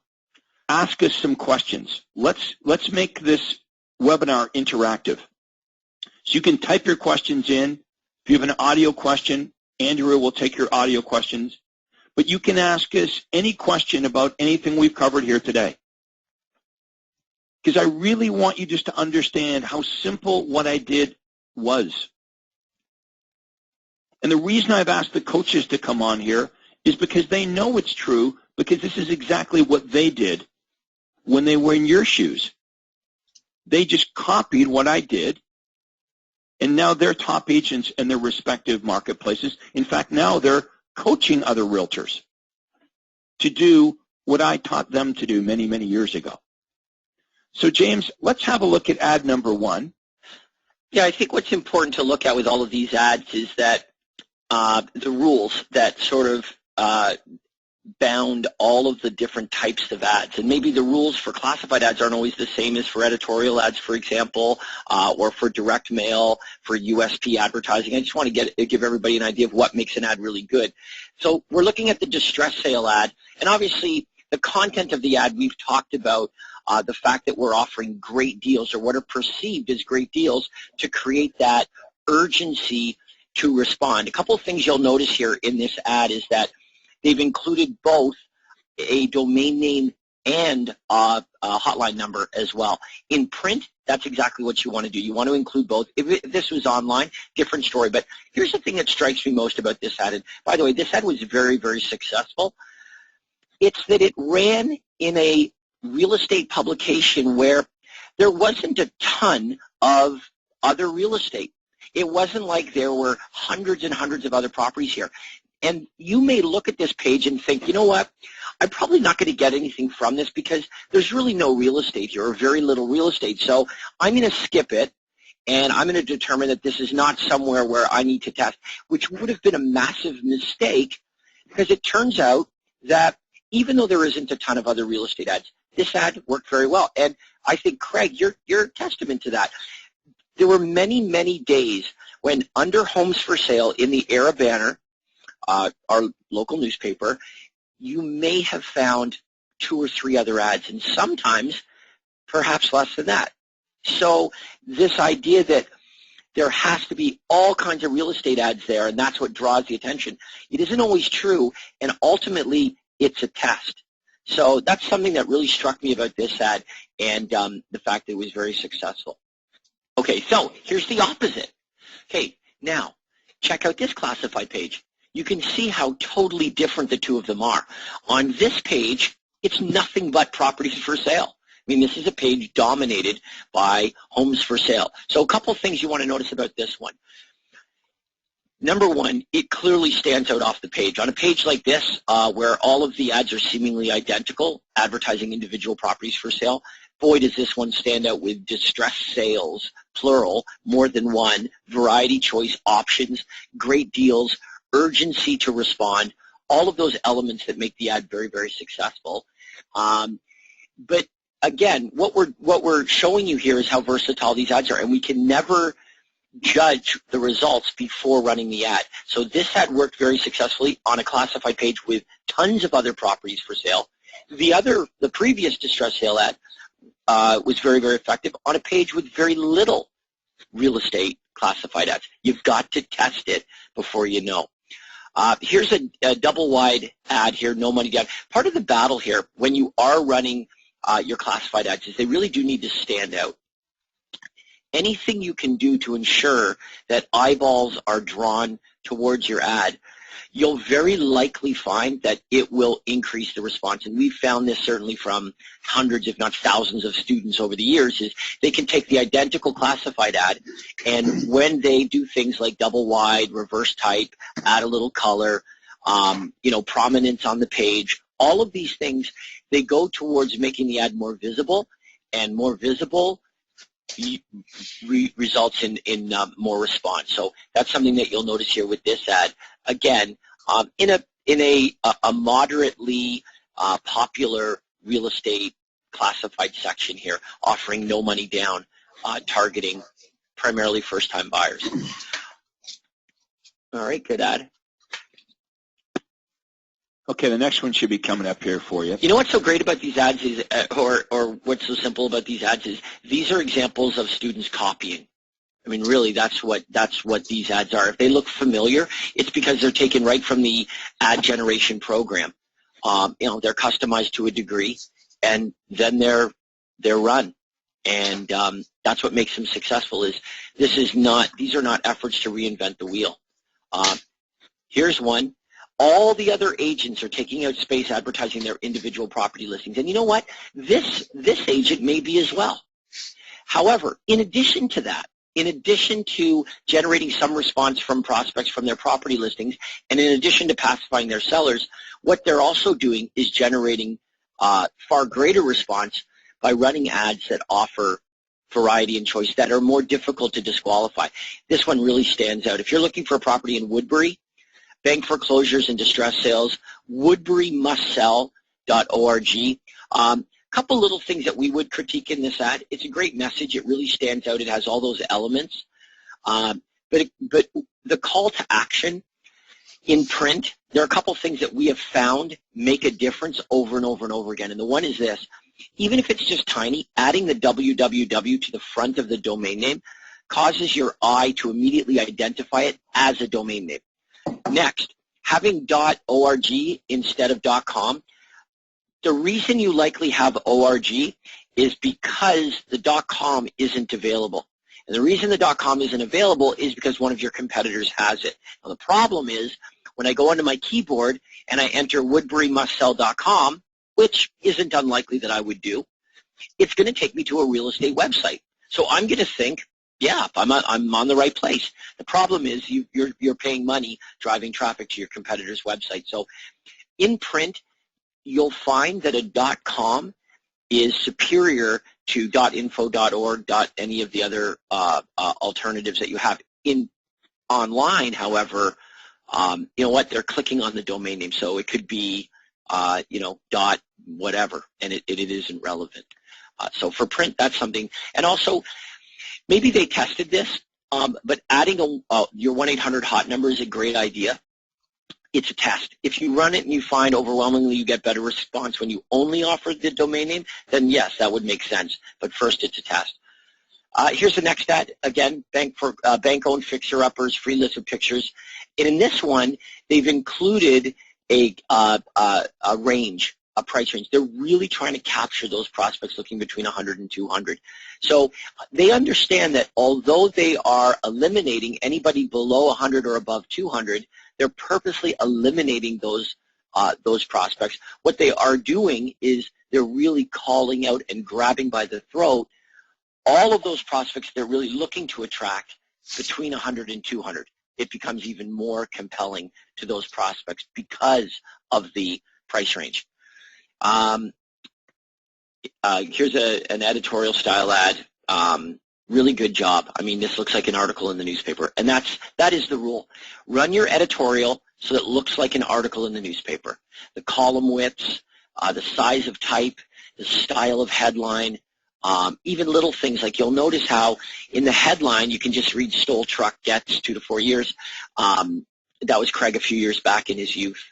ask us some questions. Let's make this webinar interactive. So you can type your questions in. If you have an audio question, Andrea will take your audio questions. But you can ask us any question about anything we've covered here today. Because I really want you just to understand how simple what I did was. And the reason I've asked the coaches to come on here is because they know it's true, because this is exactly what they did when they were in your shoes. They just copied what I did, and now they're top agents in their respective marketplaces. In fact, now they're coaching other realtors to do what I taught them to do many, many years ago. So, James, let's have a look at ad number 1. Yeah, I think what's important to look at with all of these ads is that the rules that sort of bound all of the different types of ads. And maybe the rules for classified ads aren't always the same as for editorial ads, for example, or for direct mail, for USP advertising. I just want to give everybody an idea of what makes an ad really good. So we're looking at the distress sale ad, and obviously the content of the ad we've talked about, the fact that we're offering great deals or what are perceived as great deals to create that urgency to respond. A couple of things you'll notice here in this ad is that they've included both a domain name and a hotline number as well. In print, that's exactly what you want to do. You want to include both. If this was online, different story. But here's the thing that strikes me most about this ad. And by the way, this ad was very, very successful. It's that it ran in a real estate publication where there wasn't a ton of other real estate. It wasn't like there were hundreds and hundreds of other properties here. And you may look at this page and think, you know what, I'm probably not going to get anything from this because there's really no real estate here or very little real estate. So I'm going to skip it, and I'm going to determine that this is not somewhere where I need to test, which would have been a massive mistake because it turns out that even though there isn't a ton of other real estate ads, this ad worked very well. And I think, Craig, you're a testament to that. There were many, many days when under Homes for Sale in the Era banner, our local newspaper, you may have found 2 or 3 other ads, and sometimes perhaps less than that. So this idea that there has to be all kinds of real estate ads there, and that's what draws the attention, it isn't always true, and ultimately it's a test. So that's something that really struck me about this ad, and the fact that it was very successful. Okay, so here's the opposite. Okay, now check out this classified page. You can see how totally different the two of them are. On this page, it's nothing but properties for sale. I mean, this is a page dominated by homes for sale. So a couple of things you want to notice about this one. Number one, it clearly stands out off the page. On a page like this, where all of the ads are seemingly identical, advertising individual properties for sale, boy, does this one stand out with distressed sales, plural, more than one, variety choice options, great deals, urgency to respond, all of those elements that make the ad very, very successful. But again, what we're showing you here is how versatile these ads are, and we can never judge the results before running the ad. So this ad worked very successfully on a classified page with tons of other properties for sale. The previous distress sale ad was very, very effective on a page with very little real estate classified ads. You've got to test it before you know. Here's a double wide ad here, no money down. Part of the battle here when you are running your classified ads is they really do need to stand out. Anything you can do to ensure that eyeballs are drawn towards your ad, you'll very likely find that it will increase the response. And we've found this certainly from hundreds, if not thousands of students over the years, is they can take the identical classified ad, and when they do things like double wide, reverse type, add a little color, prominence on the page, all of these things, they go towards making the ad more visible, and more visible results in more response. So that's something that you'll notice here with this ad. Again, in a moderately popular real estate classified section here, offering no money down, targeting primarily first-time buyers. All right, good ad. Okay, the next one should be coming up here for you. You know what's so great about these ads is, or what's so simple about these ads is, these are examples of students copying. I mean, really, that's what these ads are. If they look familiar, it's because they're taken right from the ad generation program. They're customized to a degree, and then they're run. And that's what makes them successful. These are not efforts to reinvent the wheel. Here's one. All the other agents are taking out space advertising their individual property listings. And you know what? This agent may be as well. However, in addition to that, in addition to generating some response from prospects from their property listings, and in addition to pacifying their sellers, what they're also doing is generating far greater response by running ads that offer variety and choice that are more difficult to disqualify. This one really stands out. If you're looking for a property in Woodbury, bank foreclosures and distress sales, woodburymustSell.org. Couple little things that we would critique in this ad. It's a great message. It really stands out. It has all those elements. But the call to action in print, there are a couple things that we have found make a difference over and over and over again. And the one is this. Even if it's just tiny, adding the www to the front of the domain name causes your eye to immediately identify it as a domain name. Next, having .org instead of .com, the reason you likely have .org is because the .com isn't available. And the reason the .com isn't available is because one of your competitors has it. Now, the problem is when I go onto my keyboard and I enter woodburymustSell.com, which isn't unlikely that I would do, it's going to take me to a real estate website. So I'm going to think, yeah, I'm on the right place. The problem is you're paying money driving traffic to your competitor's website. So in print, you'll find that a .com is superior to .info, .org, any of the other alternatives that you have. In online, however, you know what? They're clicking on the domain name, so it could be dot whatever, and it isn't relevant. So for print, that's something. And also, maybe they tested this, but adding your 1-800 hot number is a great idea. It's a test. If you run it and you find overwhelmingly you get better response when you only offer the domain name, then yes, that would make sense. But first, it's a test. Here's the next ad. Again, bank-owned fixer-uppers, free list of pictures. And in this one, they've included a range, a price range. They're really trying to capture those prospects looking between 100 and 200. So they understand that although they are eliminating anybody below 100 or above 200, they're purposely eliminating those prospects. What they are doing is they're really calling out and grabbing by the throat all of those prospects they're really looking to attract between 100 and 200. It becomes even more compelling to those prospects because of the price range. Here's an editorial style ad. Really good job. I mean, this looks like an article in the newspaper, and that is the rule. Run your editorial so that it looks like an article in the newspaper. The column widths, the size of type, the style of headline, even little things like you'll notice how in the headline you can just read "Stole truck gets 2 to 4 years." That was Craig a few years back in his youth.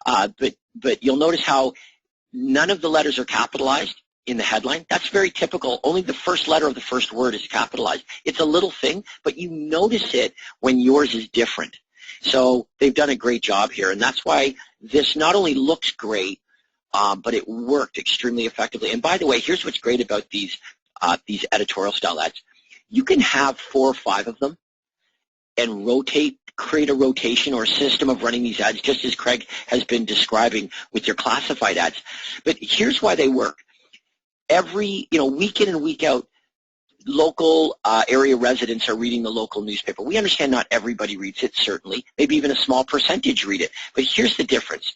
But you'll notice how none of the letters are capitalized. in the headline. That's very typical. Only the first letter of the first word is capitalized. It's a little thing, but you notice it when yours is different. So they've done a great job here, and that's why this not only looks great, but it worked extremely effectively. And by the way, here's what's great about these editorial style ads. You can have 4 or 5 of them and create a rotation or system of running these ads, just as Craig has been describing with your classified ads. But here's why they work. Every, week in and week out, local area residents are reading the local newspaper. We understand not everybody reads it, certainly. Maybe even a small percentage read it. But here's the difference.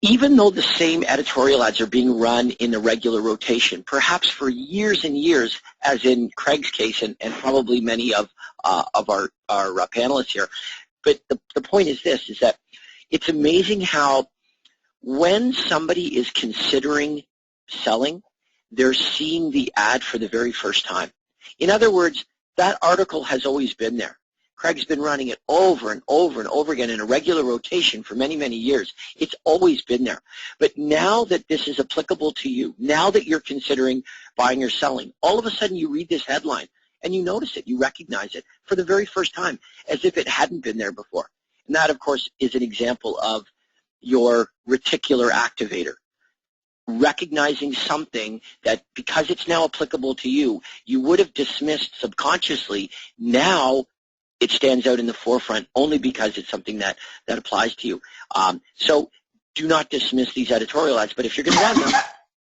Even though the same editorial ads are being run in a regular rotation, perhaps for years and years, as in Craig's case and probably many of our panelists here, but the point is this, is that it's amazing how when somebody is considering selling, they're seeing the ad for the very first time. In other words, that article has always been there. Craig's been running it over and over and over again in a regular rotation for many, many years. It's always been there. But now that this is applicable to you, now that you're considering buying or selling, all of a sudden you read this headline and you notice it, you recognize it for the very first time, as if it hadn't been there before. And that, of course, is an example of your reticular activator. Recognizing something that, because it's now applicable to you, you would have dismissed subconsciously. Now it stands out in the forefront only because it's something that applies to you. So do not dismiss these editorial ads, but if you're going to run them,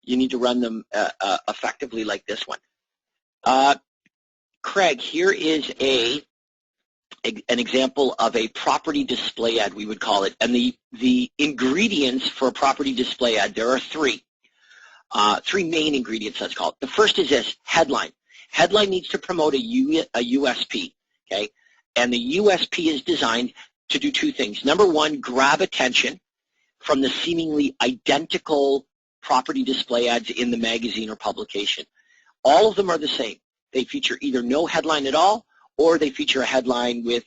you need to run them effectively like this one. Craig, here is an example of a property display ad, we would call it. And the ingredients for a property display ad, there are 3. 3 main ingredients, let's call it. The first is this, headline. Headline needs to promote a USP, okay? And the USP is designed to do 2 things. Number 1, grab attention from the seemingly identical property display ads in the magazine or publication. All of them are the same. They feature either no headline at all, or they feature a headline with,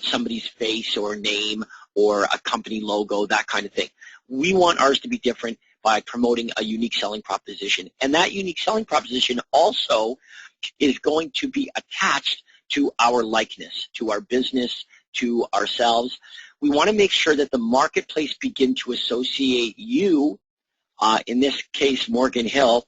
somebody's face or name or a company logo, that kind of thing. We want ours to be different by promoting a unique selling proposition. And that unique selling proposition also is going to be attached to our likeness, to our business, to ourselves. We want to make sure that the marketplace begin to associate you, in this case Morgan Hill,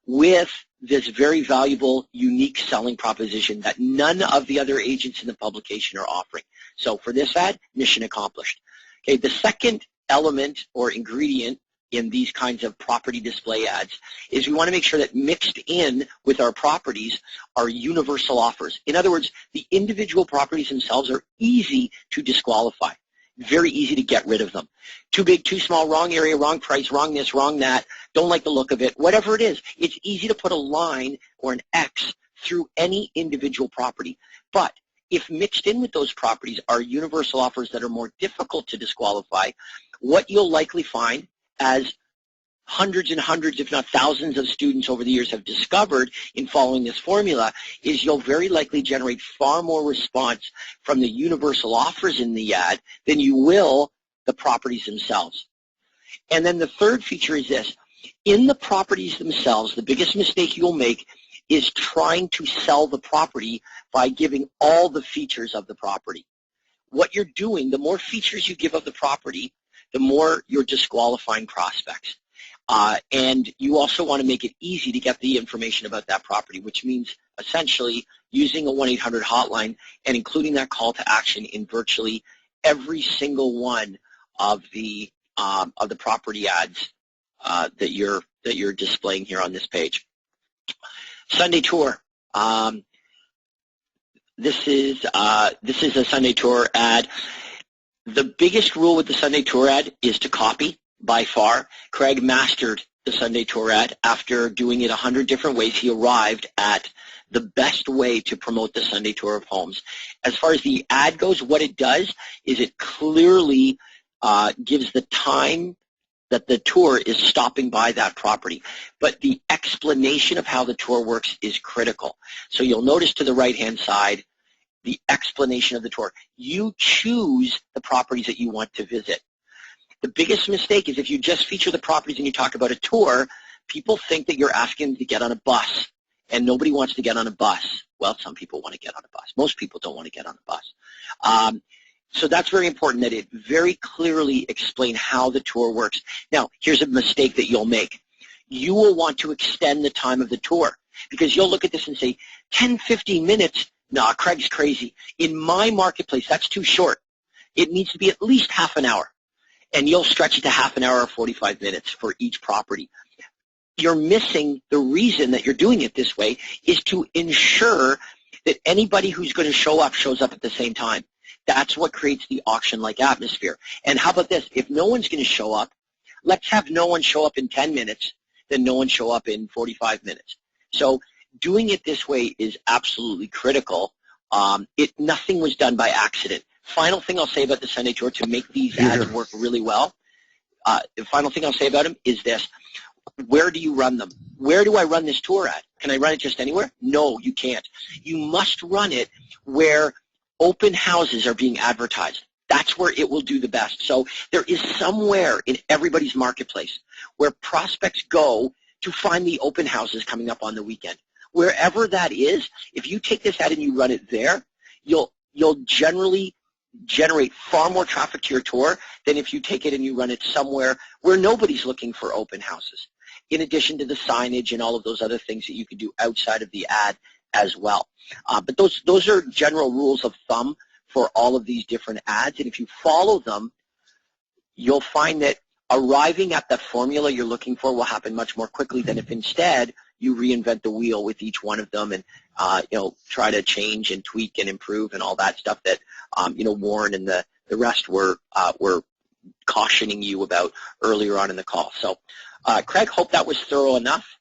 with this very valuable, unique selling proposition that none of the other agents in the publication are offering. So for this ad, mission accomplished. Okay, the second element or ingredient in these kinds of property display ads is we want to make sure that mixed in with our properties are universal offers. In other words, the individual properties themselves are easy to disqualify, very easy to get rid of them. Too big, too small, wrong area, wrong price, wrong this, wrong that, don't like the look of it, whatever it is. It's easy to put a line or an X through any individual property. But if mixed in with those properties are universal offers that are more difficult to disqualify, what you'll likely find, as hundreds and hundreds, if not thousands of students over the years have discovered in following this formula, is you'll very likely generate far more response from the universal offers in the ad than you will the properties themselves. And then the third feature is this. In the properties themselves, the biggest mistake you'll make is trying to sell the property by giving all the features of the property. What you're doing, the more features you give of the property, the more you're disqualifying prospects. And you also want to make it easy to get the information about that property, which means essentially using a 1-800 hotline and including that call to action in virtually every single one of the property ads that you're displaying here on this page. Sunday tour. This is a Sunday tour ad. The biggest rule with the Sunday tour ad is to copy, by far. Craig mastered the Sunday tour ad. After doing it 100 different ways, he arrived at the best way to promote the Sunday tour of homes. As far as the ad goes, what it does is it clearly gives the time that the tour is stopping by that property. But the explanation of how the tour works is critical. So you'll notice to the right-hand side, the explanation of the tour. You choose the properties that you want to visit. The biggest mistake is if you just feature the properties and you talk about a tour, people think that you're asking them to get on a bus, and nobody wants to get on a bus. Well, some people want to get on a bus. Most people don't want to get on a bus. So that's very important, that it very clearly explain how the tour works. Now, here's a mistake that you'll make. You will want to extend the time of the tour, because you'll look at this and say, 10, 15 minutes? Nah, Craig's crazy. In my marketplace, that's too short. It needs to be at least half an hour, and you'll stretch it to half an hour or 45 minutes for each property. You're missing the reason that you're doing it this way is to ensure that anybody who's going to show up shows up at the same time. That's what creates the auction-like atmosphere. And how about this? If no one's going to show up, let's have no one show up in 10 minutes, then no one show up in 45 minutes. So doing it this way is absolutely critical. Nothing was done by accident. Final thing I'll say about the Sunday tour to make these ads work really well, the final thing I'll say about them is this. Where do you run them? Where do I run this tour at? Can I run it just anywhere? No, you can't. You must run it where open houses are being advertised. That's where it will do the best. So there is somewhere in everybody's marketplace where prospects go to find the open houses coming up on the weekend. Wherever that is, if you take this ad and you run it there, you'll generally generate far more traffic to your tour than if you take it and you run it somewhere where nobody's looking for open houses, in addition to the signage and all of those other things that you can do outside of the ad as well. But those are general rules of thumb for all of these different ads, and if you follow them, you'll find that arriving at the formula you're looking for will happen much more quickly than if instead you reinvent the wheel with each one of them and try to change and tweak and improve and all that stuff that Warren and the rest were cautioning you about earlier on in the call. So, Craig, hope that was thorough enough.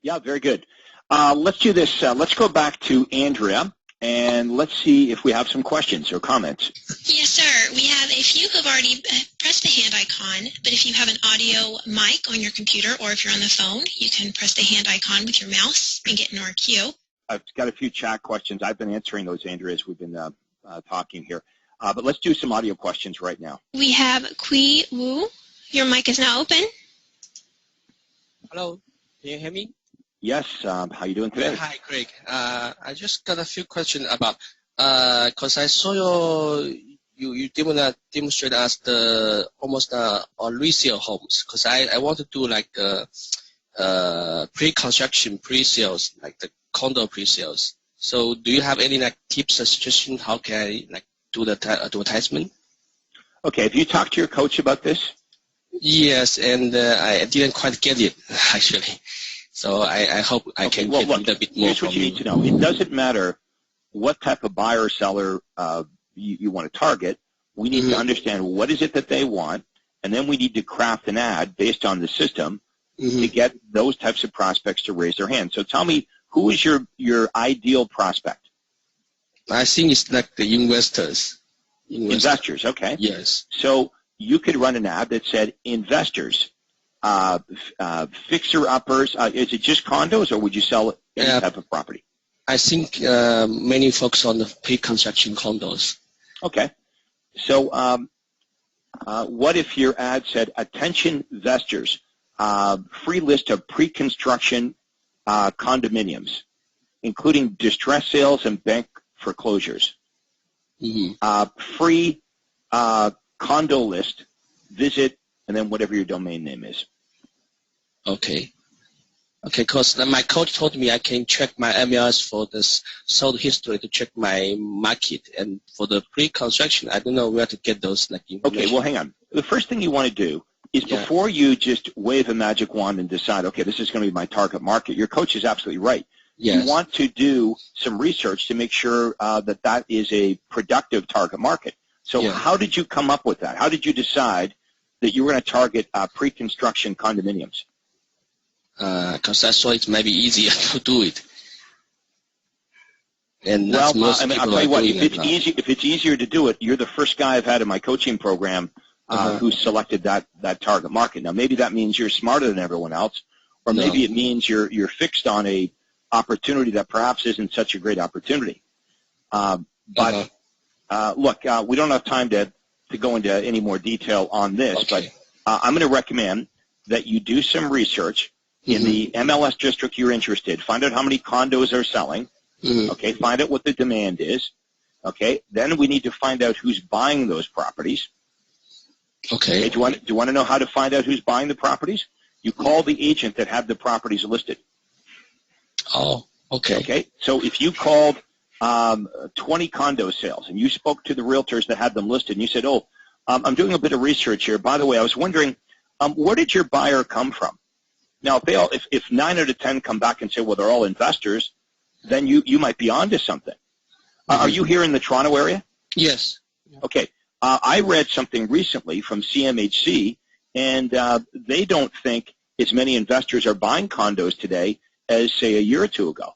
Yeah, very good. Let's do this. Let's go back to Andrea, and let's see if we have some questions or comments. Yes, sir. We have a few who have already pressed the hand icon, but if you have an audio mic on your computer or if you're on the phone, you can press the hand icon with your mouse and get in our queue. I've got a few chat questions. I've been answering those, Andrea, as we've been talking here. But let's do some audio questions right now. We have Kui Wu. Your mic is now open. Hello. Can you hear me? Yes. How are you doing today? Hi, Craig. I just got a few questions about, because I saw you demonstrate us the almost on resale homes, because I want to do like pre-construction pre-sales, like the condo pre-sales. So do you have any like tips or suggestions how can I like do the advertisement? Okay. Have you talked to your coach about this? Yes, and I didn't quite get it actually. So I hope I can get a little bit more. Here's what you need to know. It doesn't matter what type of buyer or seller you want to target. We need to understand what is it that they want, and then we need to craft an ad based on the system to get those types of prospects to raise their hand. So tell me, who is your ideal prospect? I think it's like the investors. Investors, okay. Yes. So you could run an ad that said investors. Fixer-uppers, is it just condos, or would you sell any type of property? I think many focus on the pre-construction condos. Okay. So what if your ad said, attention investors, free list of pre-construction condominiums, including distress sales and bank foreclosures. Free condo list, visit, and then whatever your domain name is. Okay. Okay, because my coach told me I can check my MLS for this sold history to check my market, and for the pre-construction, I don't know where to get those like information. Okay, well, hang on. The first thing you want to do is before you just wave a magic wand and decide, okay, this is going to be my target market, your coach is absolutely right. Yes. You want to do some research to make sure that is a productive target market. So how did you come up with that? How did you decide that you were going to target pre-construction condominiums? Because I saw it might be easier to do it. And that's most people I'll tell you what, if it's easier to do it, you're the first guy I've had in my coaching program who selected that target market. Now, maybe that means you're smarter than everyone else, or maybe it means you're fixed on a opportunity that perhaps isn't such a great opportunity. But look, we don't have time to go into any more detail on this, but I'm going to recommend that you do some research in the MLS district you're interested. Find out how many condos are selling. Okay, find out what the demand is. Okay, then we need to find out who's buying those properties. Okay. Do you want to know how to find out who's buying the properties? You call the agent that had the properties listed. Oh, okay. Okay, so if you called 20 condo sales and you spoke to the realtors that had them listed and you said, oh, I'm doing a bit of research here. By the way, I was wondering, where did your buyer come from? Now, if 9 out of 10 come back and say, well, they're all investors, then you might be onto something. Are you here in the Toronto area? Yes. Okay. I read something recently from CMHC, and they don't think as many investors are buying condos today as, say, a year or two ago.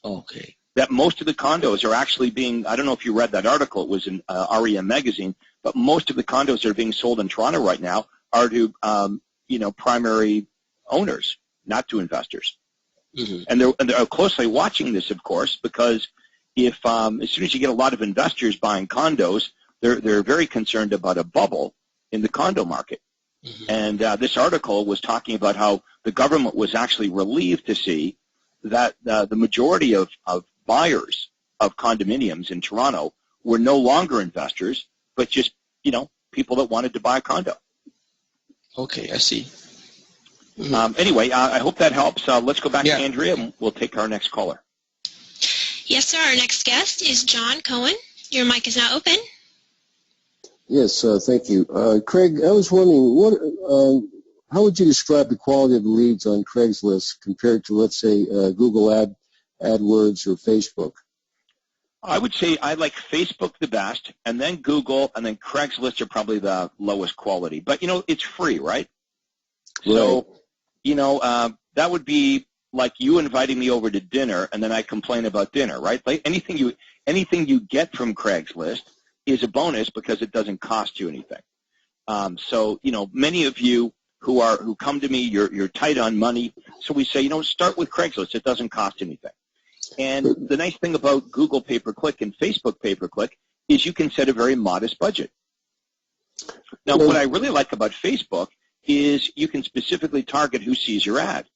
Okay. That most of the condos are actually being, I don't know if you read that article, it was in REM magazine, but most of the condos that are being sold in Toronto right now are to, primary owners, not to investors. And they're closely watching this, of course, because if as soon as you get a lot of investors buying condos, they're very concerned about a bubble in the condo market. And this article was talking about how the government was actually relieved to see that the majority of buyers of condominiums in Toronto were no longer investors, but just, people that wanted to buy a condo. Okay, I see. Anyway, I hope that helps. Let's go back to Andrea, and we'll take our next caller. Yes, sir. Our next guest is John Cohen. Your mic is now open. Yes, thank you. Craig, I was wondering, how would you describe the quality of the leads on Craigslist compared to, let's say, Google AdWords or Facebook? I would say I like Facebook the best, and then Google, and then Craigslist are probably the lowest quality. But, it's free, right? So, that would be like you inviting me over to dinner, and then I complain about dinner, right? Like anything you get from Craigslist is a bonus because it doesn't cost you anything. So, many of you who come to me, you're tight on money. So we say, start with Craigslist. It doesn't cost anything. And the nice thing about Google pay-per-click and Facebook pay-per-click is you can set a very modest budget. Now, what I really like about Facebook is you can specifically target who sees your ad.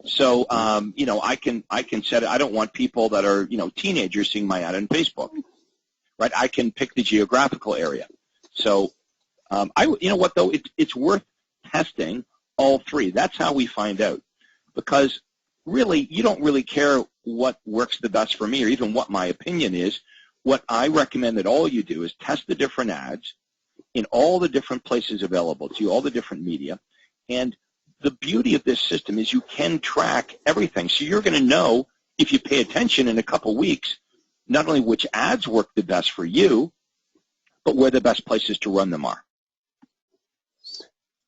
So, I can set it. I don't want people that are, teenagers seeing my ad on Facebook, right? I can pick the geographical area. So, it's worth testing all three. That's how we find out, because really, you don't really care what works the best for me or even what my opinion is. What I recommend that all you do is test the different ads in all the different places available to you, all the different media. And the beauty of this system is you can track everything. So you're going to know, if you pay attention in a couple weeks, not only which ads work the best for you, but where the best places to run them are.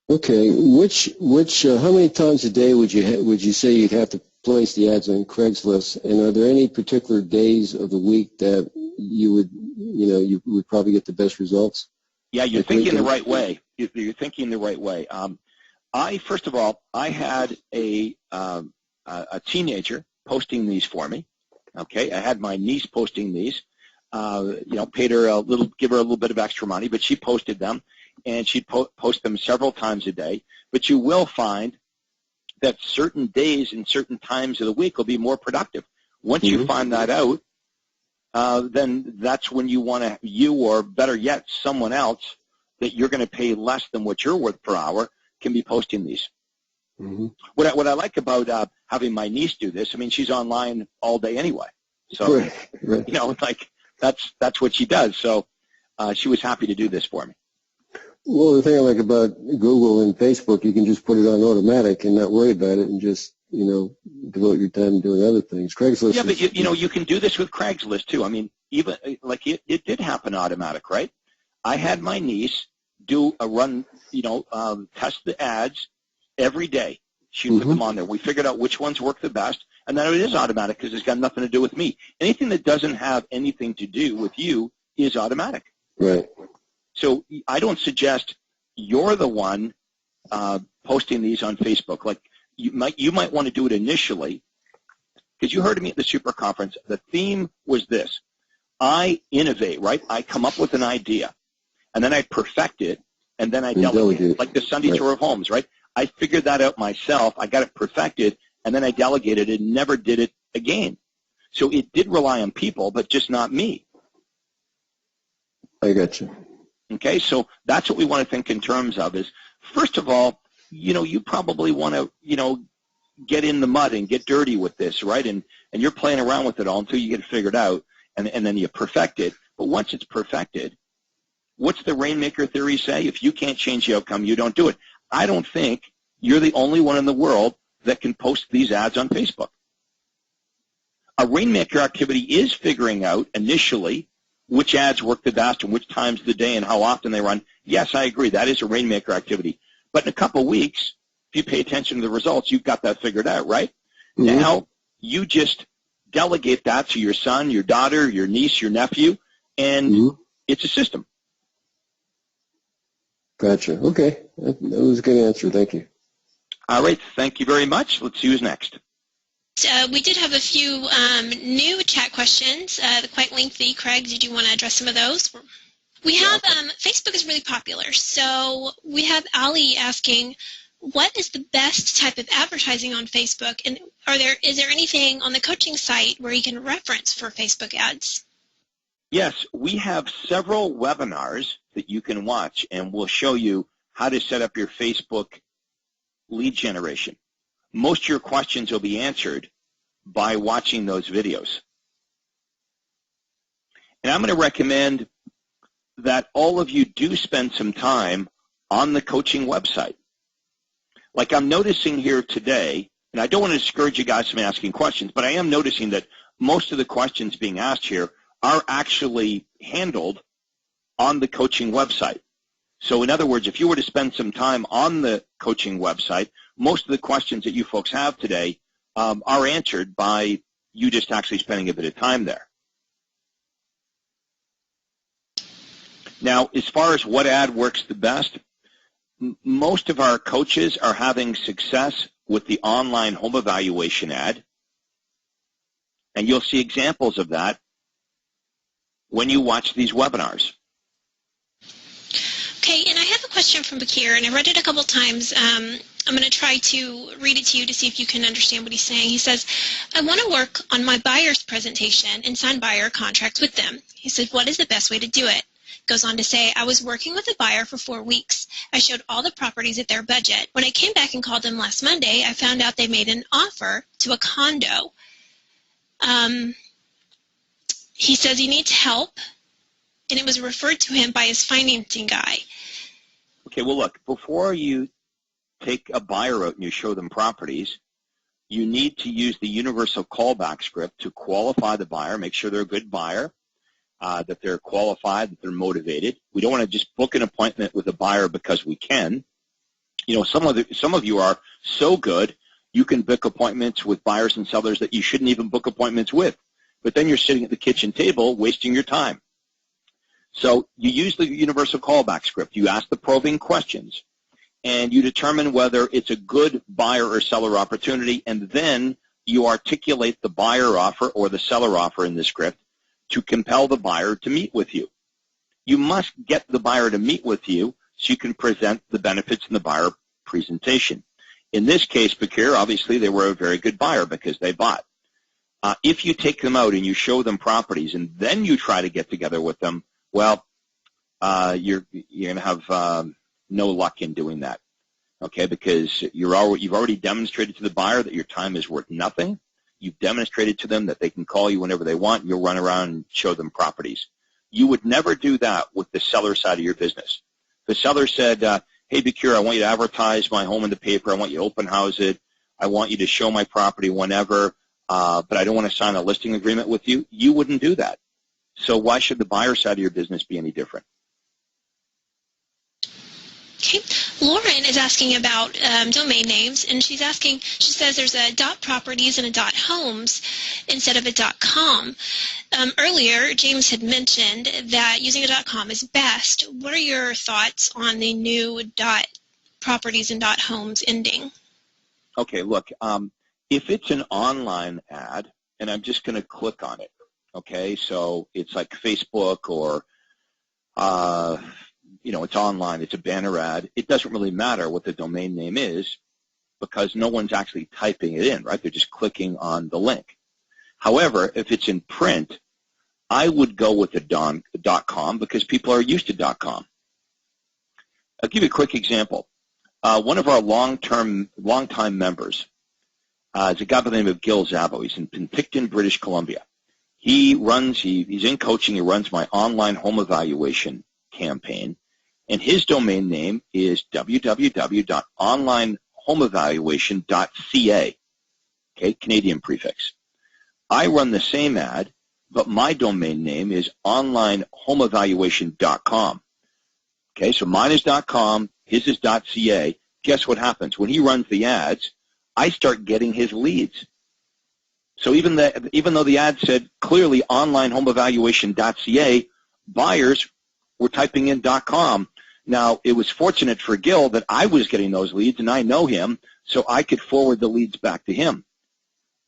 Okay, how many times a day would you say you'd have to place the ads on Craigslist? And are there any particular days of the week that you would probably get the best results? Yeah, you're thinking the right way. You're thinking the right way. First of all, I had a teenager posting these for me. Okay, I had my niece posting these. Paid her give her a little bit of extra money, but she posted them, and she'd post them several times a day. But you will find that certain days and certain times of the week will be more productive. Once you find that out, then that's when you or better yet, someone else that you're going to pay less than what you're worth per hour can be posting these. What I like about having my niece do this, she's online all day anyway. So, right. That's what she does. So she was happy to do this for me. Well, the thing I like about Google and Facebook, you can just put it on automatic and not worry about it and just, devote your time doing other things. Craigslist. Yeah, but you can do this with Craigslist too. Even it did happen automatic, right? I had my niece do a run, test the ads every day. She put them on there. We figured out which ones work the best, and then it is automatic because it's got nothing to do with me. Anything that doesn't have anything to do with you is automatic. Right. So I don't suggest you're the one posting these on Facebook. Like you might want to do it initially, because you heard me at the Super Conference. The theme was this: I innovate, right? I come up with an idea, and then I perfect it, and then I delegate. Like the Sunday tour of homes, right? I figured that out myself. I got it perfected, and then I delegated it and never did it again. So it did rely on people, but just not me. I got you. Okay, so that's what we want to think in terms of is, first of all, you probably want to, get in the mud and get dirty with this, right? And you're playing around with it all until you get it figured out, and then you perfect it. But once it's perfected, what's the rainmaker theory say? If you can't change the outcome, you don't do it. I don't think you're the only one in the world that can post these ads on Facebook. A rainmaker activity is figuring out initially which ads work the best and which times of the day and how often they run. Yes, I agree. That is a rainmaker activity. But in a couple of weeks, if you pay attention to the results, you've got that figured out, right? Mm-hmm. Now, you just delegate that to your son, your daughter, your niece, your nephew, and it's a system. Gotcha. Okay. That was a good answer. Thank you. All right. Thank you very much. Let's see who's next. We did have a few new chat questions, quite lengthy. Craig, did you want to address some of those? We have, Facebook is really popular, so we have Ali asking, what is the best type of advertising on Facebook, and is there anything on the coaching site where you can reference for Facebook ads? Yes, we have several webinars that you can watch, and we'll show you how to set up your Facebook lead generation. Most of your questions will be answered by watching those videos. And I'm going to recommend that all of you do spend some time on the coaching website. Like I'm noticing here today, and I don't want to discourage you guys from asking questions, but I am noticing that most of the questions being asked here are actually handled on the coaching website. So in other words, if you were to spend some time on the coaching website, most of the questions that you folks have today are answered by you just actually spending a bit of time there. Now, as far as what ad works the best, most of our coaches are having success with the online home evaluation ad, and you'll see examples of that when you watch these webinars. Okay, and I have a question from Bakir, and I read it a couple times. I'm going to try to read it to you to see if you can understand what he's saying. He says, I want to work on my buyer's presentation and sign buyer contracts with them. He said, what is the best way to do it? Goes on to say, I was working with a buyer for 4 weeks. I showed all the properties at their budget. When I came back and called them last Monday, I found out they made an offer to a condo. He says he needs help, and it was referred to him by his financing guy. Okay, well, look, before you take a buyer out and you show them properties, you need to use the universal callback script to qualify the buyer, make sure they're a good buyer, that they're qualified, that they're motivated. We don't want to just book an appointment with a buyer because we can. You know, some of you are so good, you can book appointments with buyers and sellers that you shouldn't even book appointments with. But then you're sitting at the kitchen table wasting your time. So you use the universal callback script. You ask the probing questions, and you determine whether it's a good buyer or seller opportunity, and then you articulate the buyer offer or the seller offer in the script to compel the buyer to meet with you. You must get the buyer to meet with you so you can present the benefits in the buyer presentation. In this case, Bakir, obviously they were a very good buyer because they bought. If you take them out and you show them properties and then you try to get together with them, well, you're going to have no luck in doing that, okay? Because you've already demonstrated to the buyer that your time is worth nothing. You've demonstrated to them that they can call you whenever they want. You'll run around and show them properties. You would never do that with the seller side of your business. The seller said, hey, Bakir, I want you to advertise my home in the paper. I want you to open house it. I want you to show my property whenever, but I don't want to sign a listing agreement with you. You wouldn't do that. So why should the buyer side of your business be any different? Okay. Lauren is asking about domain names, and she says there's a .properties and a .homes instead of a .com. Earlier, James had mentioned that using a .com is best. What are your thoughts on the new .properties and .homes ending? Okay, look, if it's an online ad, and I'm just going to click on it, okay, so it's like Facebook or it's online, it's a banner ad. It doesn't really matter what the domain name is because no one's actually typing it in, right? They're just clicking on the link. However, if it's in print, I would go with the .com because people are used to .com. I'll give you a quick example. One of our long-time members is a guy by the name of Gil Szabo. He's in Penticton, British Columbia. He's in coaching. He runs my online home evaluation campaign, and his domain name is www.onlinehomeevaluation.ca, okay, Canadian prefix. I run the same ad, but my domain name is onlinehomeevaluation.com. Okay, so mine is .com, his is .ca. Guess what happens? When he runs the ads, I start getting his leads. So even though the ad said clearly onlinehomeevaluation.ca, buyers were typing in .com. Now, it was fortunate for Gil that I was getting those leads, and I know him, so I could forward the leads back to him.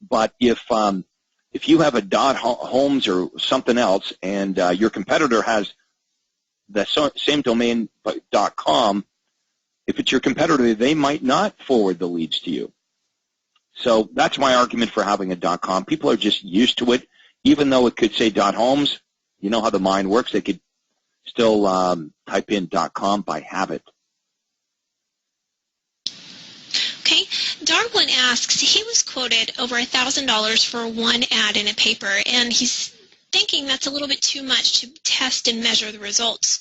But if you have a .homes or something else, and your competitor has the same domain but .com, if it's your competitor, they might not forward the leads to you. So that's my argument for having a .com. People are just used to it. Even though it could say .homes, you know how the mind works. They could still type in .com by habit. Okay. Darwin asks, he was quoted over $1,000 for one ad in a paper, and he's thinking that's a little bit too much to test and measure the results.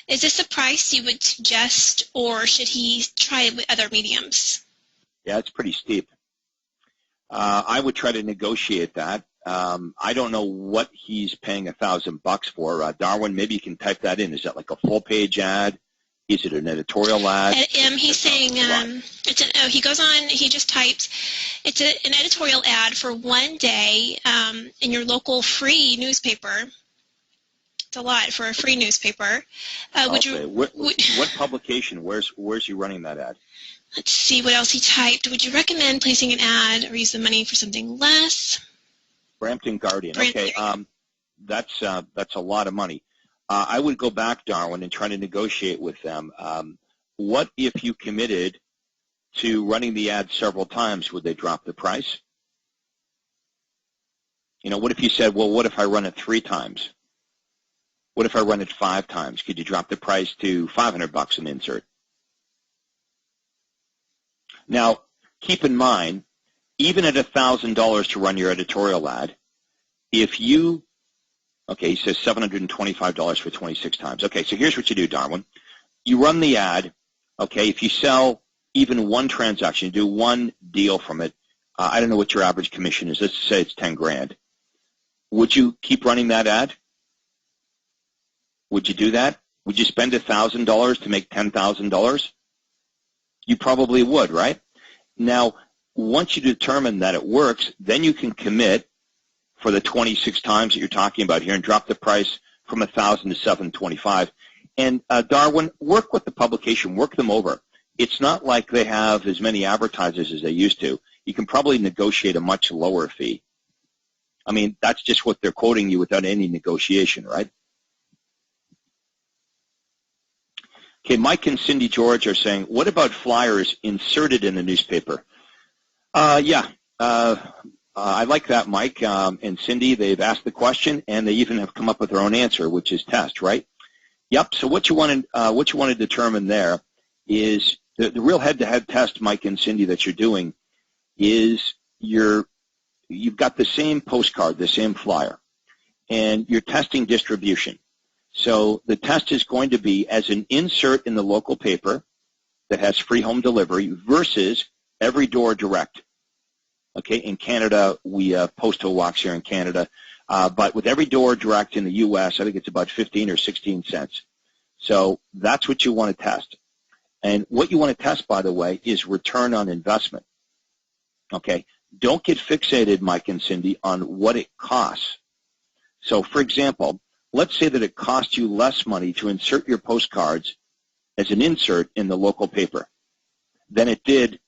Is this a price you would suggest, or should he try it with other mediums? Yeah, it's pretty steep. I would try to negotiate that. I don't know what he's paying $1,000 for. Darwin, maybe you can type that in. Is that like a full-page ad? Is it an editorial ad? He's saying he goes on. He just types. It's an editorial ad for one day in your local free newspaper. It's a lot for a free newspaper. Okay. What publication? Where's he running that ad? Let's see what else he typed. Would you recommend placing an ad or use the money for something less? Brampton Guardian. Okay, that's a lot of money. I would go back, Darwin, and try to negotiate with them. What if you committed to running the ad several times? Would they drop the price? What if you said, well, what if I run it 3 times? What if I run it 5 times? Could you drop the price to $500 an insert? Now, keep in mind, even at $1,000 to run your editorial ad, if you, okay, he says $725 for 26 times. Okay, so here's what you do, Darwin. You run the ad, okay, if you sell even one transaction, you do one deal from it, I don't know what your average commission is. Let's say it's 10 grand. Would you keep running that ad? Would you do that? Would you spend $1,000 to make $10,000? You probably would, right? Now, once you determine that it works, then you can commit for the 26 times that you're talking about here and drop the price from $1,000 to $725. And Darwin, work with the publication, work them over. It's not like they have as many advertisers as they used to. You can probably negotiate a much lower fee. I mean, that's just what they're quoting you without any negotiation, right? Okay, Mike and Cindy George are saying, what about flyers inserted in the newspaper? I like that, Mike and Cindy. They've asked the question, and they even have come up with their own answer, which is test, right? Yep. So what you want to determine there is the real head-to-head test, Mike and Cindy, that you're doing is you've got the same postcard, the same flyer, and you're testing distribution. So the test is going to be as an insert in the local paper that has free home delivery versus every door direct. Okay, in Canada, we postal walks here in Canada, but with every door direct in the U.S., I think it's about 15 or 16 cents. So that's what you want to test. And what you want to test, by the way, is return on investment. Okay, don't get fixated, Mike and Cindy, on what it costs. So, for example, let's say that it costs you less money to insert your postcards as an insert in the local paper than it did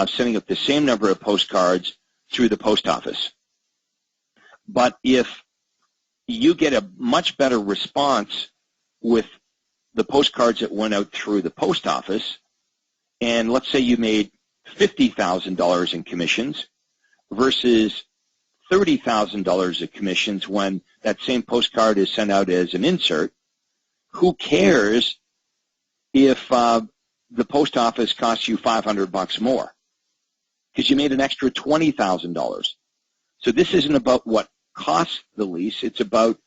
sending up the same number of postcards through the post office. But if you get a much better response with the postcards that went out through the post office, and let's say you made $50,000 in commissions versus $30,000 of commissions when that same postcard is sent out as an insert, who cares if the post office costs you $500 more? Because you made an extra $20,000. So this isn't about what costs the lease, it's about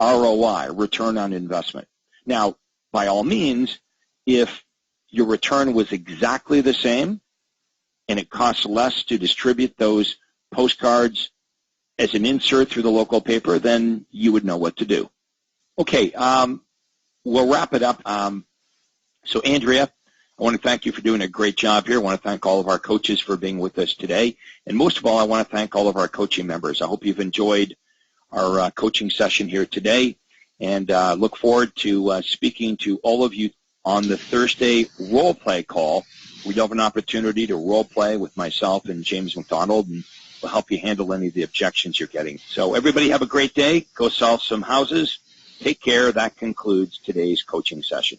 ROI, return on investment. Now, by all means, if your return was exactly the same and it costs less to distribute those postcards as an insert through the local paper, then you would know what to do. Okay, we'll wrap it up. So Andrea, I want to thank you for doing a great job here. I want to thank all of our coaches for being with us today. And most of all, I want to thank all of our coaching members. I hope you've enjoyed our coaching session here today, and look forward to speaking to all of you on the Thursday role play call. We have an opportunity to role play with myself and James McDonald, and we'll help you handle any of the objections you're getting. So everybody have a great day. Go sell some houses. Take care. That concludes today's coaching session.